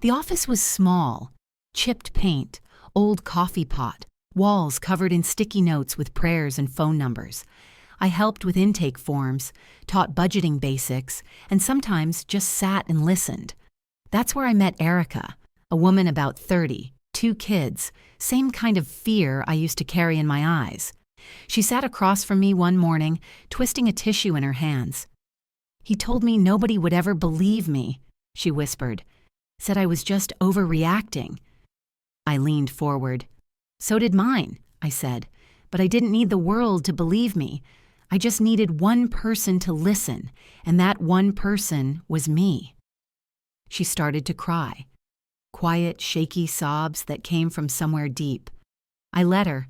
The office was small, chipped paint, old coffee pot, walls covered in sticky notes with prayers and phone numbers. I helped with intake forms, taught budgeting basics, and sometimes just sat and listened. That's where I met Erica, a woman about 30, 2 kids, same kind of fear I used to carry in my eyes. She sat across from me one morning, twisting a tissue in her hands. "He told me nobody would ever believe me," she whispered. "Said I was just overreacting." I leaned forward. "So did mine," I said, "but I didn't need the world to believe me. I just needed one person to listen, and that one person was me." She started to cry. Quiet, shaky sobs that came from somewhere deep. I let her,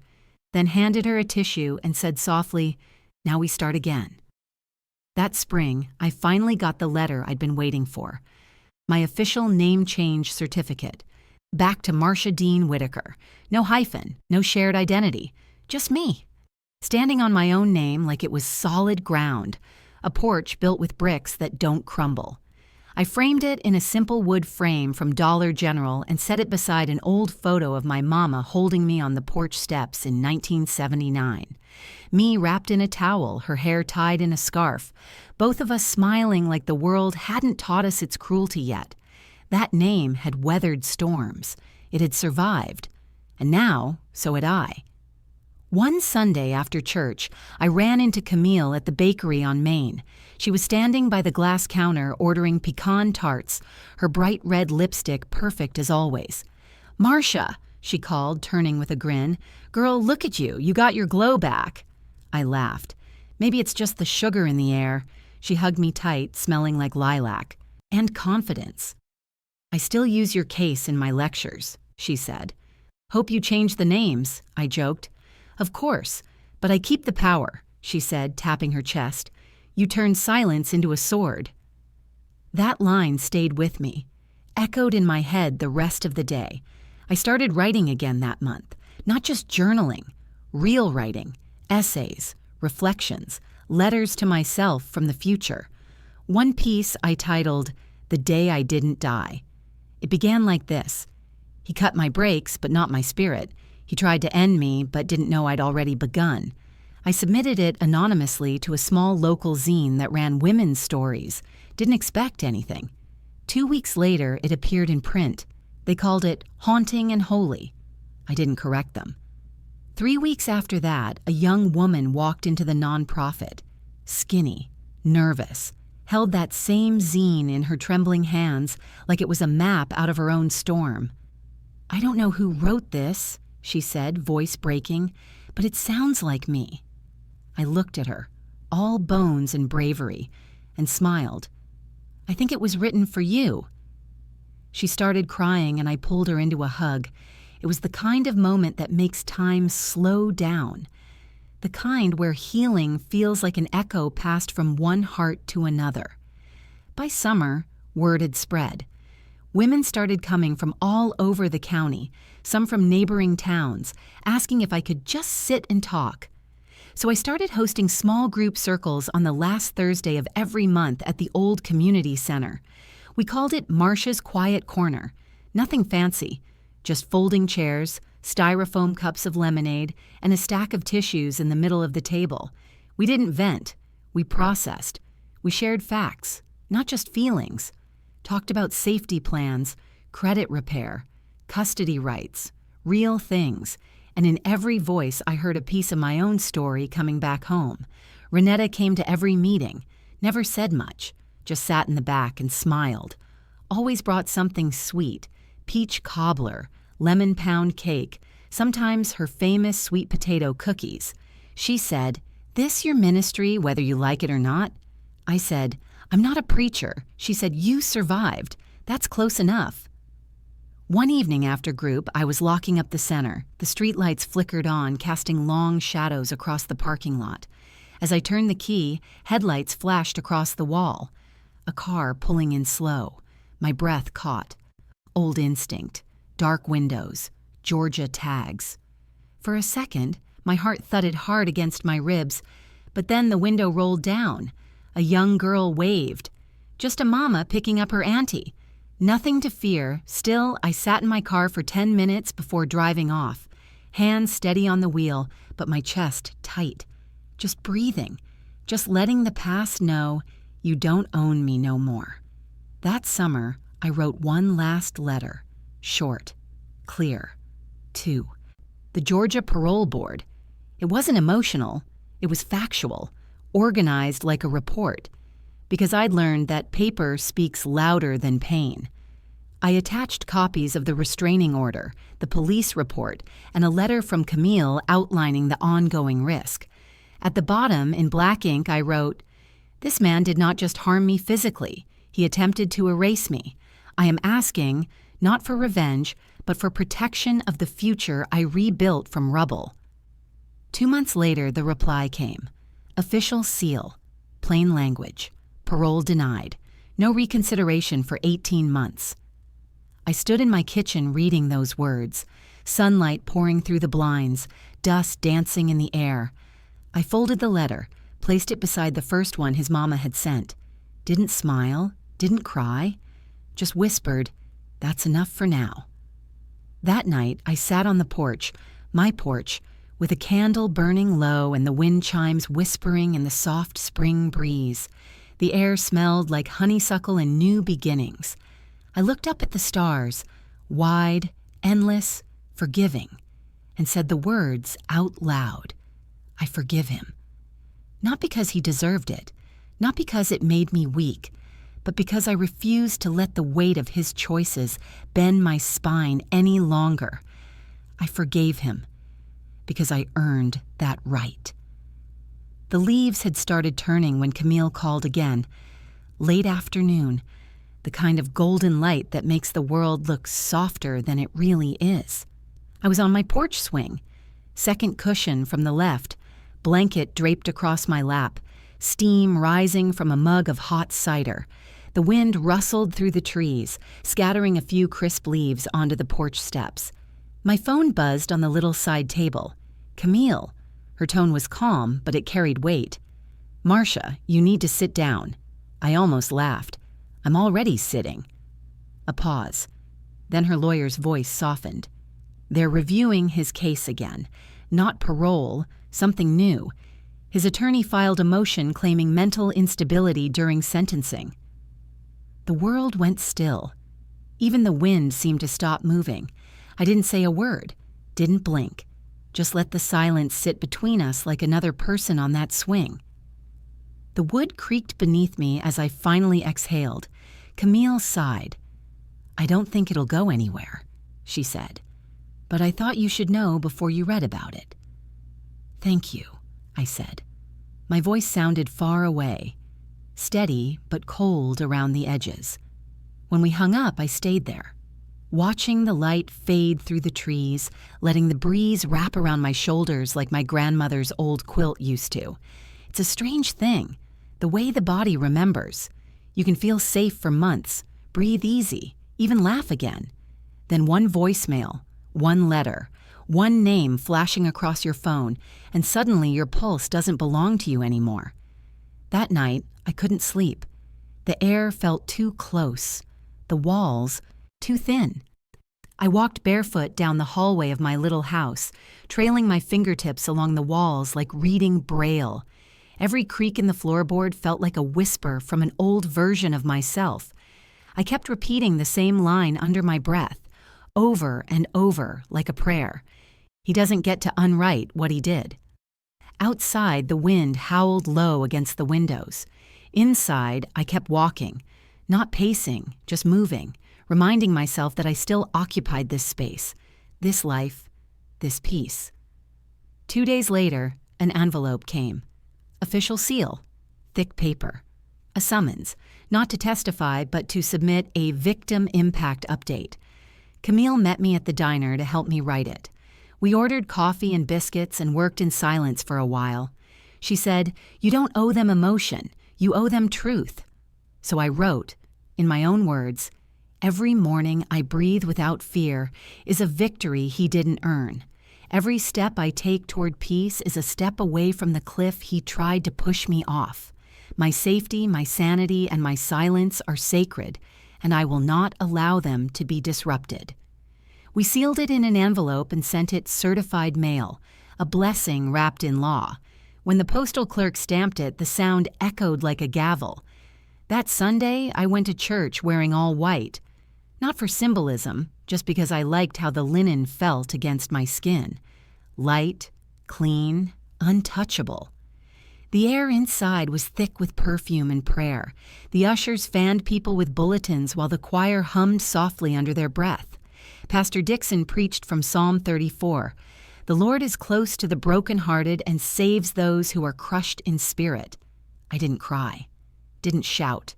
then handed her a tissue and said softly, "Now we start again." That spring, I finally got the letter I'd been waiting for. My official name change certificate. Back to Marsha Dean Whitaker. No hyphen, no shared identity. Just me. Standing on my own name like it was solid ground. A porch built with bricks that don't crumble. I framed it in a simple wood frame from Dollar General and set it beside an old photo of my mama holding me on the porch steps in 1979. Me wrapped in a towel, her hair tied in a scarf. Both of us smiling like the world hadn't taught us its cruelty yet. That name had weathered storms. It had survived. And now, so had I. One Sunday after church, I ran into Camille at the bakery on Main. She was standing by the glass counter ordering pecan tarts, her bright red lipstick perfect as always. "Marsha," she called, turning with a grin. "Girl, look at you. You got your glow back." I laughed. "Maybe it's just the sugar in the air." She hugged me tight, smelling like lilac. "And confidence." "I still use your case in my lectures," she said. "Hope you changed the names," I joked. "Of course, but I keep the power," she said, tapping her chest. "You turned silence into a sword." That line stayed with me, echoed in my head the rest of the day. I started writing again that month, not just journaling, real writing, essays, reflections, letters to myself from the future. One piece I titled, "The Day I Didn't Die." It began like this. "He cut my brakes, but not my spirit. He tried to end me, but didn't know I'd already begun." I submitted it anonymously to a small local zine that ran women's stories. Didn't expect anything. 2 weeks later, it appeared in print. They called it Haunting and Holy. I didn't correct them. 3 weeks after that, a young woman walked into the nonprofit. Skinny, nervous, held that same zine in her trembling hands like it was a map out of her own storm. "I don't know who wrote this," she said, voice breaking, "but it sounds like me." I looked at her, all bones and bravery, and smiled. "I think it was written for you." She started crying and I pulled her into a hug. It was the kind of moment that makes time slow down. The kind where healing feels like an echo passed from one heart to another. By summer, word had spread. Women started coming from all over the county, some from neighboring towns, asking if I could just sit and talk. So I started hosting small group circles on the last Thursday of every month at the old community center. We called it Marsha's Quiet Corner. Nothing fancy, just folding chairs, styrofoam cups of lemonade, and a stack of tissues in the middle of the table. We didn't vent. We processed. We shared facts, not just feelings. Talked about safety plans, credit repair, custody rights, real things. And in every voice, I heard a piece of my own story coming back home. Renetta came to every meeting, never said much, just sat in the back and smiled. Always brought something sweet, peach cobbler, lemon pound cake, sometimes her famous sweet potato cookies. She said, "This your ministry, whether you like it or not?" I said, "I'm not a preacher." She said, "You survived. That's close enough." One evening after group, I was locking up the center. The streetlights flickered on, casting long shadows across the parking lot. As I turned the key, headlights flashed across the wall. A car pulling in slow. My breath caught. Old instinct. Dark windows. Georgia tags. For a second, my heart thudded hard against my ribs, but then the window rolled down. A young girl waved. Just a mama picking up her auntie. Nothing to fear. Still, I sat in my car for 10 minutes before driving off. Hands steady on the wheel, but my chest tight. Just breathing. Just letting the past know, you don't own me no more. That summer, I wrote one last letter. Short. Clear. To the Georgia Parole Board. It wasn't emotional. It was factual. Organized like a report. Because I'd learned that paper speaks louder than pain. I attached copies of the restraining order, the police report, and a letter from Camille outlining the ongoing risk. At the bottom, in black ink, I wrote, "This man did not just harm me physically. He attempted to erase me. I am asking, not for revenge, but for protection of the future I rebuilt from rubble." 2 months later, the reply came. Official seal. Plain language. Parole denied. No reconsideration for 18 months. I stood in my kitchen reading those words, sunlight pouring through the blinds, dust dancing in the air. I folded the letter, placed it beside the first one his mama had sent. Didn't smile, didn't cry, just whispered, "That's enough for now." That night, I sat on the porch, my porch, with a candle burning low and the wind chimes whispering in the soft spring breeze. The air smelled like honeysuckle and new beginnings. I looked up at the stars, wide, endless, forgiving, and said the words out loud. I forgive him. Not because he deserved it, not because it made me weak, but because I refused to let the weight of his choices bend my spine any longer. I forgave him because I earned that right. The leaves had started turning when Camille called again. Late afternoon, the kind of golden light that makes the world look softer than it really is. I was on my porch swing, second cushion from the left, blanket draped across my lap, steam rising from a mug of hot cider. The wind rustled through the trees, scattering a few crisp leaves onto the porch steps. My phone buzzed on the little side table. Camille. Her tone was calm, but it carried weight. "Marsha, you need to sit down." I almost laughed. "I'm already sitting." A pause. Then her lawyer's voice softened. "They're reviewing his case again. Not parole, something new. His attorney filed a motion claiming mental instability during sentencing." The world went still. Even the wind seemed to stop moving. I didn't say a word, didn't blink. Just let the silence sit between us like another person on that swing. The wood creaked beneath me as I finally exhaled. Camille sighed. "I don't think it'll go anywhere," she said. "But I thought you should know before you read about it." "Thank you," I said. My voice sounded far away, steady but cold around the edges. When we hung up, I stayed there, watching the light fade through the trees, letting the breeze wrap around my shoulders like my grandmother's old quilt used to. It's a strange thing, the way the body remembers. You can feel safe for months, breathe easy, even laugh again. Then one voicemail, one letter, one name flashing across your phone, and suddenly your pulse doesn't belong to you anymore. That night, I couldn't sleep. The air felt too close, the walls too thin. I walked barefoot down the hallway of my little house, trailing my fingertips along the walls like reading Braille. Every creak in the floorboard felt like a whisper from an old version of myself. I kept repeating the same line under my breath, over and over like a prayer. He doesn't get to unwrite what he did. Outside, the wind howled low against the windows. Inside, I kept walking, not pacing, just moving, reminding myself that I still occupied this space, this life, this peace. 2 days later, an envelope came. Official seal, thick paper. A summons, not to testify, but to submit a victim impact update. Camille met me at the diner to help me write it. We ordered coffee and biscuits and worked in silence for a while. She said, "You don't owe them emotion, you owe them truth." So I wrote, in my own words, "Every morning I breathe without fear is a victory he didn't earn. Every step I take toward peace is a step away from the cliff he tried to push me off. My safety, my sanity, and my silence are sacred, and I will not allow them to be disrupted." We sealed it in an envelope and sent it certified mail, a blessing wrapped in law. When the postal clerk stamped it, the sound echoed like a gavel. That Sunday, I went to church wearing all white. Not for symbolism, just because I liked how the linen felt against my skin. Light, clean, untouchable. The air inside was thick with perfume and prayer. The ushers fanned people with bulletins while the choir hummed softly under their breath. Pastor Dixon preached from Psalm 34. "The Lord is close to the brokenhearted and saves those who are crushed in spirit." I didn't cry, didn't shout.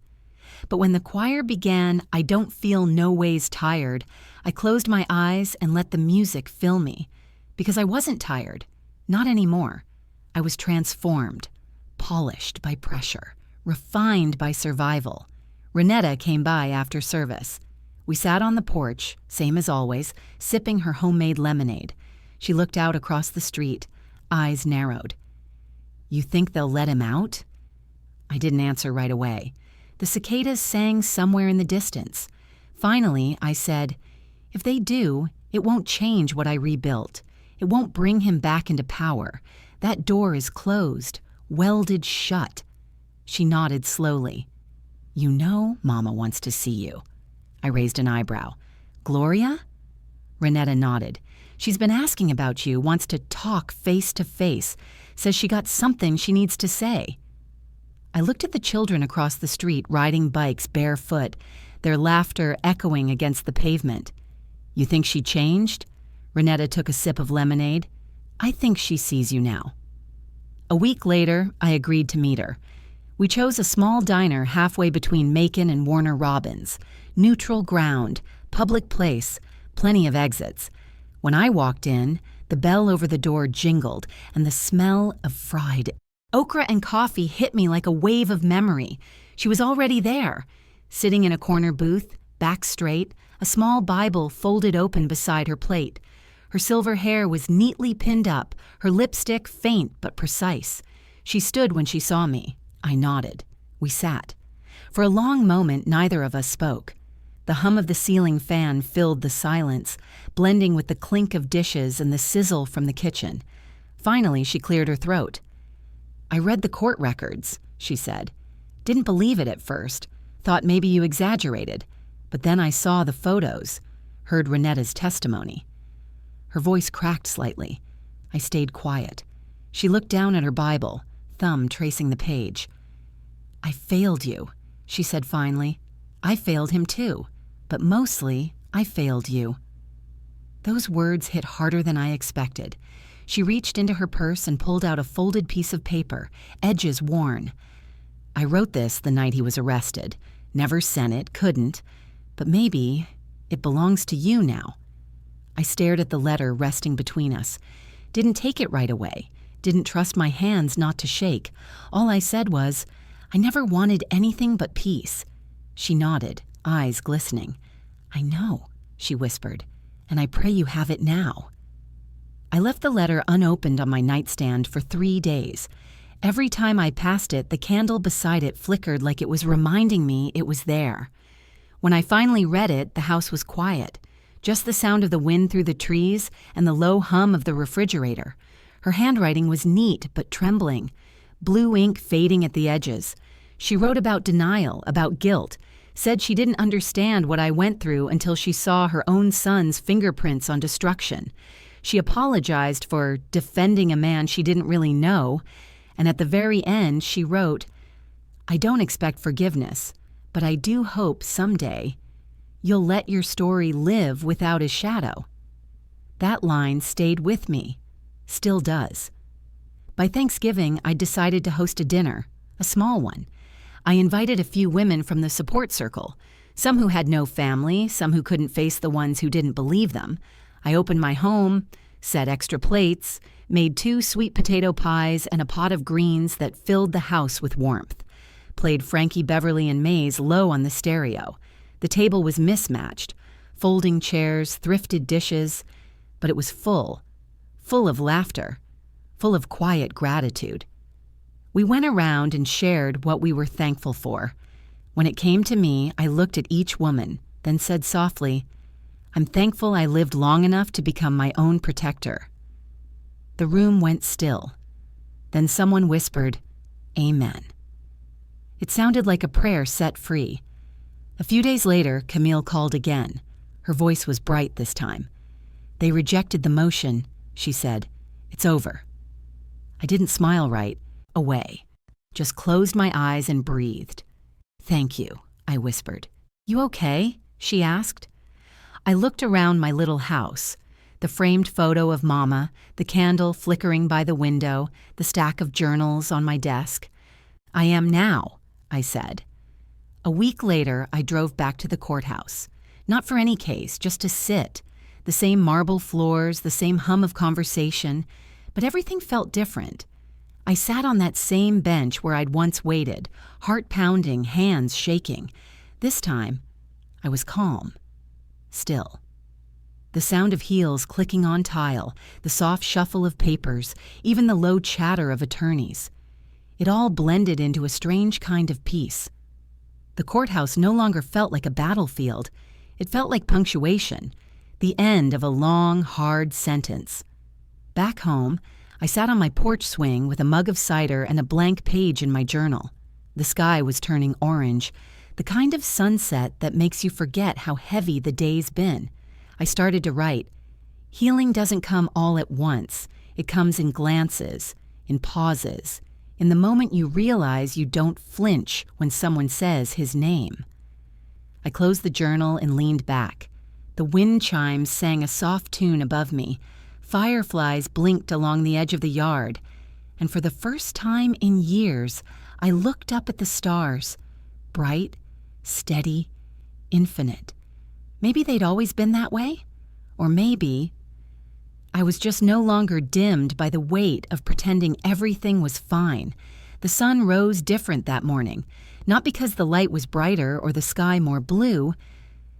But when the choir began, "I don't feel no ways tired," I closed my eyes and let the music fill me. Because I wasn't tired, not anymore. I was transformed, polished by pressure, refined by survival. Renetta came by after service. We sat on the porch, same as always, sipping her homemade lemonade. She looked out across the street, eyes narrowed. "You think they'll let him out?" I didn't answer right away. The cicadas sang somewhere in the distance. Finally, I said, "If they do, it won't change what I rebuilt. It won't bring him back into power. That door is closed, welded shut." She nodded slowly. "You know Mama wants to see you." I raised an eyebrow. "Gloria?" Renetta nodded. "She's been asking about you, wants to talk face to face, says she got something she needs to say." I looked at the children across the street riding bikes barefoot, their laughter echoing against the pavement. "You think she changed?" Renetta took a sip of lemonade. "I think she sees you now." A week later, I agreed to meet her. We chose a small diner halfway between Macon and Warner Robins. Neutral ground, public place, plenty of exits. When I walked in, the bell over the door jingled, and the smell of fried okra and coffee hit me like a wave of memory. She was already there, sitting in a corner booth, back straight, a small Bible folded open beside her plate. Her silver hair was neatly pinned up, her lipstick faint but precise. She stood when she saw me. I nodded. We sat. For a long moment, neither of us spoke. The hum of the ceiling fan filled the silence, blending with the clink of dishes and the sizzle from the kitchen. Finally, she cleared her throat. "I read the court records," she said. "Didn't believe it at first. Thought maybe you exaggerated. But then I saw the photos, heard Renetta's testimony." Her voice cracked slightly. I stayed quiet. She looked down at her Bible, thumb tracing the page. "I failed you," she said finally. "I failed him too. But mostly, I failed you." Those words hit harder than I expected. She reached into her purse and pulled out a folded piece of paper, edges worn. "I wrote this the night he was arrested. Never sent it, couldn't. But maybe it belongs to you now." I stared at the letter resting between us. Didn't take it right away. Didn't trust my hands not to shake. All I said was, "I never wanted anything but peace." She nodded, eyes glistening. "I know," she whispered, "and I pray you have it now." I left the letter unopened on my nightstand for 3 days. Every time I passed it, the candle beside it flickered like it was reminding me it was there. When I finally read it, the house was quiet. Just the sound of the wind through the trees and the low hum of the refrigerator. Her handwriting was neat but trembling, blue ink fading at the edges. She wrote about denial, about guilt, said she didn't understand what I went through until she saw her own son's fingerprints on destruction. She apologized for defending a man she didn't really know, and at the very end she wrote, "I don't expect forgiveness, but I do hope someday you'll let your story live without a shadow." That line stayed with me, still does. By Thanksgiving, I decided to host a dinner, a small one. I invited a few women from the support circle, some who had no family, some who couldn't face the ones who didn't believe them. I opened my home, set extra plates, made 2 sweet potato pies and a pot of greens that filled the house with warmth. Played Frankie Beverly and Mays low on the stereo. The table was mismatched, folding chairs, thrifted dishes, but it was full of laughter, full of quiet gratitude. We went around and shared what we were thankful for. When it came to me, I looked at each woman, then said softly, "I'm thankful I lived long enough to become my own protector." The room went still. Then someone whispered, "Amen." It sounded like a prayer set free. A few days later, Camille called again. Her voice was bright this time. "They rejected the motion," she said. "It's over." I didn't smile right. Away. Just closed my eyes and breathed. "Thank you," I whispered. "You okay?" she asked. I looked around my little house. The framed photo of Mama, the candle flickering by the window, the stack of journals on my desk. "I am now," I said. A week later, I drove back to the courthouse. Not for any case, just to sit. The same marble floors, the same hum of conversation, but everything felt different. I sat on that same bench where I'd once waited, heart pounding, hands shaking. This time, I was calm. Still. The sound of heels clicking on tile, the soft shuffle of papers, even the low chatter of attorneys. It all blended into a strange kind of peace. The courthouse no longer felt like a battlefield. It felt like punctuation, the end of a long, hard sentence. Back home, I sat on my porch swing with a mug of cider and a blank page in my journal. The sky was turning orange, the kind of sunset that makes you forget how heavy the day's been. I started to write. Healing doesn't come all at once. It comes in glances, in pauses, in the moment you realize you don't flinch when someone says his name. I closed the journal and leaned back. The wind chimes sang a soft tune above me. Fireflies blinked along the edge of the yard. And for the first time in years, I looked up at the stars. Bright, steady, infinite. Maybe they'd always been that way? Or maybe I was just no longer dimmed by the weight of pretending everything was fine. The sun rose different that morning, not because the light was brighter or the sky more blue,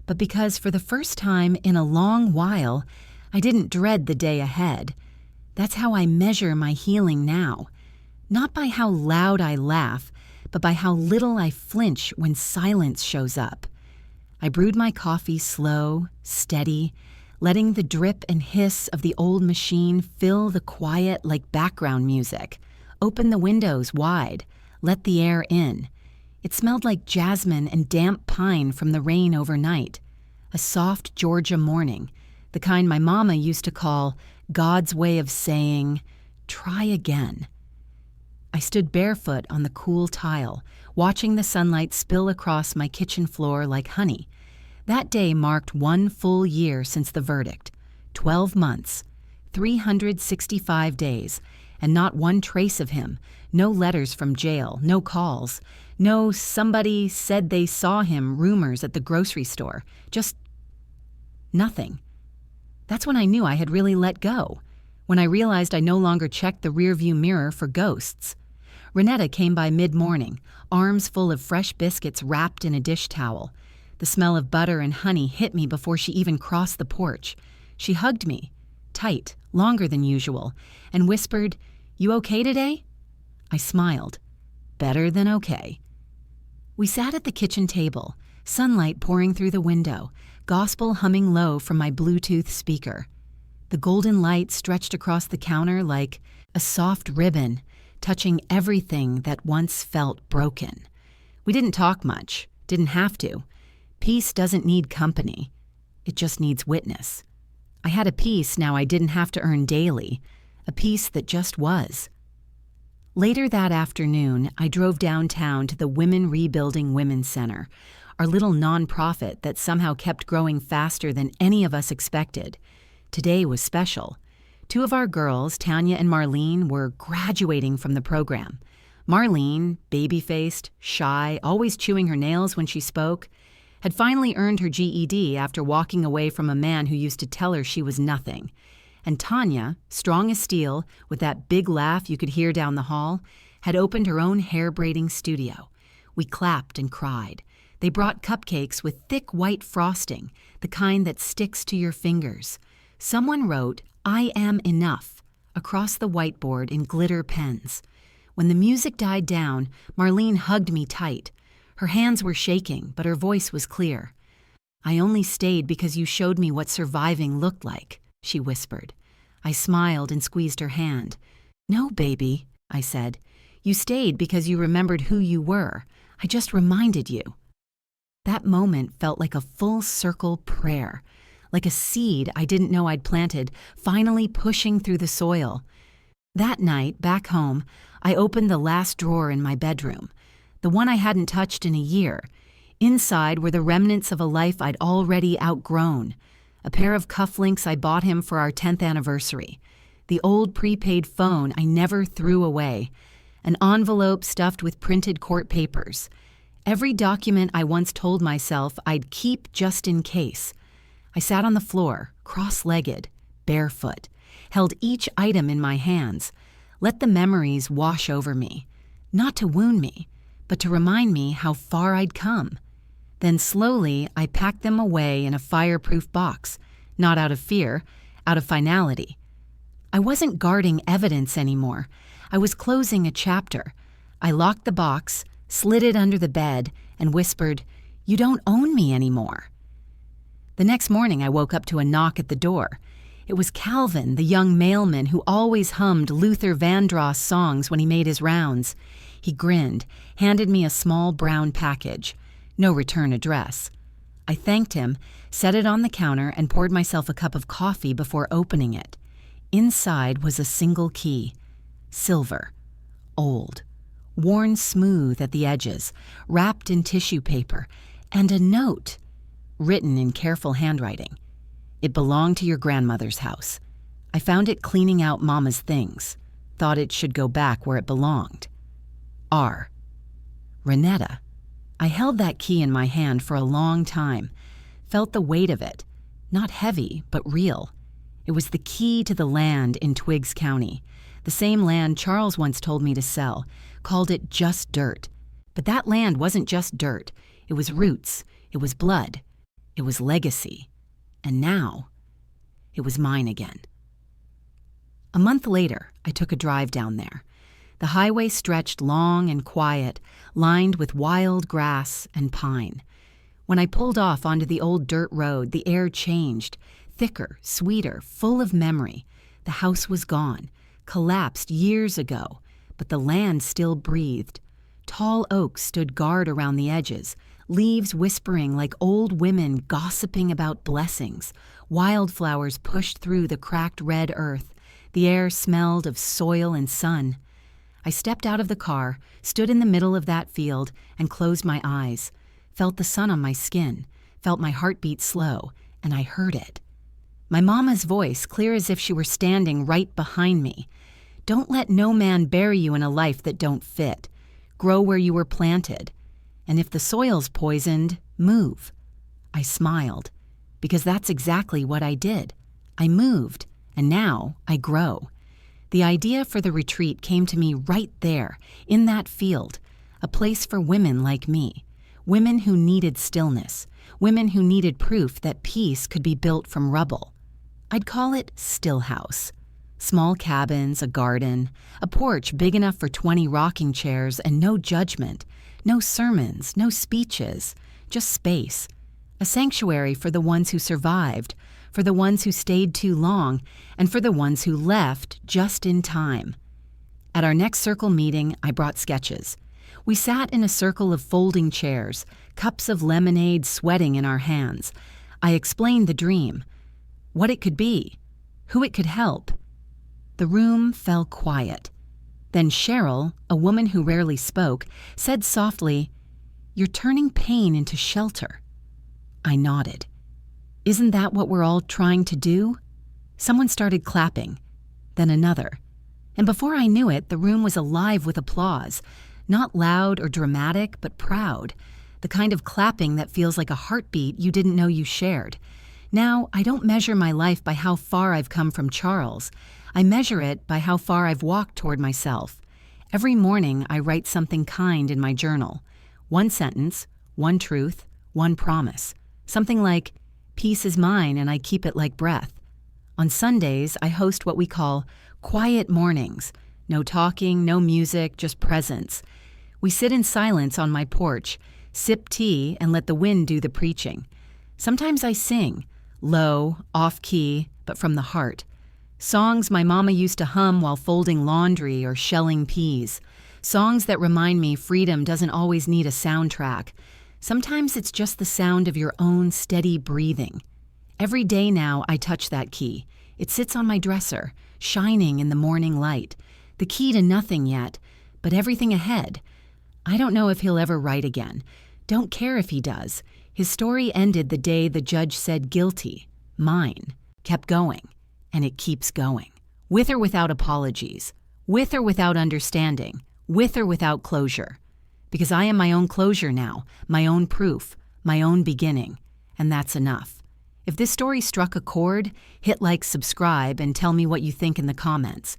but because for the first time in a long while, I didn't dread the day ahead. That's how I measure my healing now. Not by how loud I laugh, but by how little I flinch when silence shows up. I brewed my coffee slow, steady, letting the drip and hiss of the old machine fill the quiet like background music. Opened the windows wide, let the air in. It smelled like jasmine and damp pine from the rain overnight. A soft Georgia morning, the kind my mama used to call God's way of saying, try again. I stood barefoot on the cool tile, watching the sunlight spill across my kitchen floor like honey. That day marked 1 full year since the verdict. 12 months, 365 days, and not one trace of him. No letters from jail, no calls. No somebody said they saw him rumors at the grocery store. Just nothing. That's when I knew I had really let go. When I realized I no longer checked the rearview mirror for ghosts. Renetta came by mid-morning, arms full of fresh biscuits wrapped in a dish towel. The smell of butter and honey hit me before she even crossed the porch. She hugged me, tight, longer than usual, and whispered, "You okay today?" I smiled. Better than okay. We sat at the kitchen table, sunlight pouring through the window, gospel humming low from my Bluetooth speaker. The golden light stretched across the counter like a soft ribbon, touching everything that once felt broken. We didn't talk much, didn't have to. Peace doesn't need company. It just needs witness. I had a peace now I didn't have to earn daily, a peace that just was. Later that afternoon, I drove downtown to the Women Rebuilding Women's Center, our little nonprofit that somehow kept growing faster than any of us expected. Today was special. 2 of our girls, Tanya and Marlene, were graduating from the program. Marlene, baby-faced, shy, always chewing her nails when she spoke, had finally earned her GED after walking away from a man who used to tell her she was nothing. And Tanya, strong as steel, with that big laugh you could hear down the hall, had opened her own hair-braiding studio. We clapped and cried. They brought cupcakes with thick white frosting, the kind that sticks to your fingers. Someone wrote, "I am enough," across the whiteboard in glitter pens. When the music died down, Marlene hugged me tight. Her hands were shaking, but her voice was clear. "I only stayed because you showed me what surviving looked like," she whispered. I smiled and squeezed her hand. "No, baby," I said. "You stayed because you remembered who you were. I just reminded you." That moment felt like a full circle prayer, like a seed I didn't know I'd planted, finally pushing through the soil. That night, back home, I opened the last drawer in my bedroom, the one I hadn't touched in a year. Inside were the remnants of a life I'd already outgrown. A pair of cufflinks I bought him for our 10th anniversary. The old prepaid phone I never threw away. An envelope stuffed with printed court papers. Every document I once told myself I'd keep just in case. I sat on the floor, cross-legged, barefoot, held each item in my hands, let the memories wash over me, not to wound me, but to remind me how far I'd come. Then slowly I packed them away in a fireproof box, not out of fear, out of finality. I wasn't guarding evidence anymore. I was closing a chapter. I locked the box, slid it under the bed, and whispered, "You don't own me anymore." The next morning I woke up to a knock at the door. It was Calvin, the young mailman who always hummed Luther Vandross songs when he made his rounds. He grinned, handed me a small brown package. No return address. I thanked him, set it on the counter, and poured myself a cup of coffee before opening it. Inside was a single key. Silver. Old. Worn smooth at the edges, wrapped in tissue paper, and a note, written in careful handwriting. It belonged to your grandmother's house. I found it cleaning out Mama's things. Thought it should go back where it belonged. R. Renetta. I held that key in my hand for a long time, felt the weight of it, not heavy, but real. It was the key to the land in Twiggs County, the same land Charles once told me to sell, called it just dirt. But that land wasn't just dirt. It was roots, it was blood, it was legacy. And now, it was mine again. A month later, I took a drive down there. The highway stretched long and quiet, lined with wild grass and pine. When I pulled off onto the old dirt road, the air changed, thicker, sweeter, full of memory. The house was gone, collapsed years ago, but the land still breathed. Tall oaks stood guard around the edges, leaves whispering like old women gossiping about blessings. Wildflowers pushed through the cracked red earth. The air smelled of soil and sun. I stepped out of the car, stood in the middle of that field, and closed my eyes. Felt the sun on my skin, felt my heartbeat slow, and I heard it. My mama's voice, clear as if she were standing right behind me. Don't let no man bury you in a life that don't fit. Grow where you were planted. And if the soil's poisoned, move. I smiled, because that's exactly what I did. I moved, and now I grow. The idea for the retreat came to me right there, in that field, a place for women like me, women who needed stillness, women who needed proof that peace could be built from rubble. I'd call it Stillhouse. Small cabins, a garden, a porch big enough for 20 rocking chairs, and no judgment, no sermons, no speeches, just space. A sanctuary for the ones who survived, for the ones who stayed too long, and for the ones who left just in time. At our next circle meeting, I brought sketches. We sat in a circle of folding chairs, cups of lemonade sweating in our hands. I explained the dream, what it could be, who it could help. The room fell quiet. Then Cheryl, a woman who rarely spoke, said softly, "You're turning pain into shelter." I nodded. Isn't that what we're all trying to do? Someone started clapping, then another. And before I knew it, the room was alive with applause, not loud or dramatic, but proud, the kind of clapping that feels like a heartbeat you didn't know you shared. Now, I don't measure my life by how far I've come from Charles. I measure it by how far I've walked toward myself. Every morning, I write something kind in my journal. One sentence, one truth, one promise. Something like, "Peace is mine and I keep it like breath." On Sundays, I host what we call quiet mornings. No talking, no music, just presence. We sit in silence on my porch, sip tea, and let the wind do the preaching. Sometimes I sing, low, off-key, but from the heart. Songs my mama used to hum while folding laundry or shelling peas. Songs that remind me freedom doesn't always need a soundtrack. Sometimes it's just the sound of your own steady breathing. Every day now I touch that key. It sits on my dresser, shining in the morning light. The key to nothing yet, but everything ahead. I don't know if he'll ever write again. Don't care if he does. His story ended the day the judge said guilty. Mine kept going, and it keeps going. With or without apologies, with or without understanding, with or without closure. Because I am my own closure now, my own proof, my own beginning, and that's enough. If this story struck a chord, hit like, subscribe, and tell me what you think in the comments.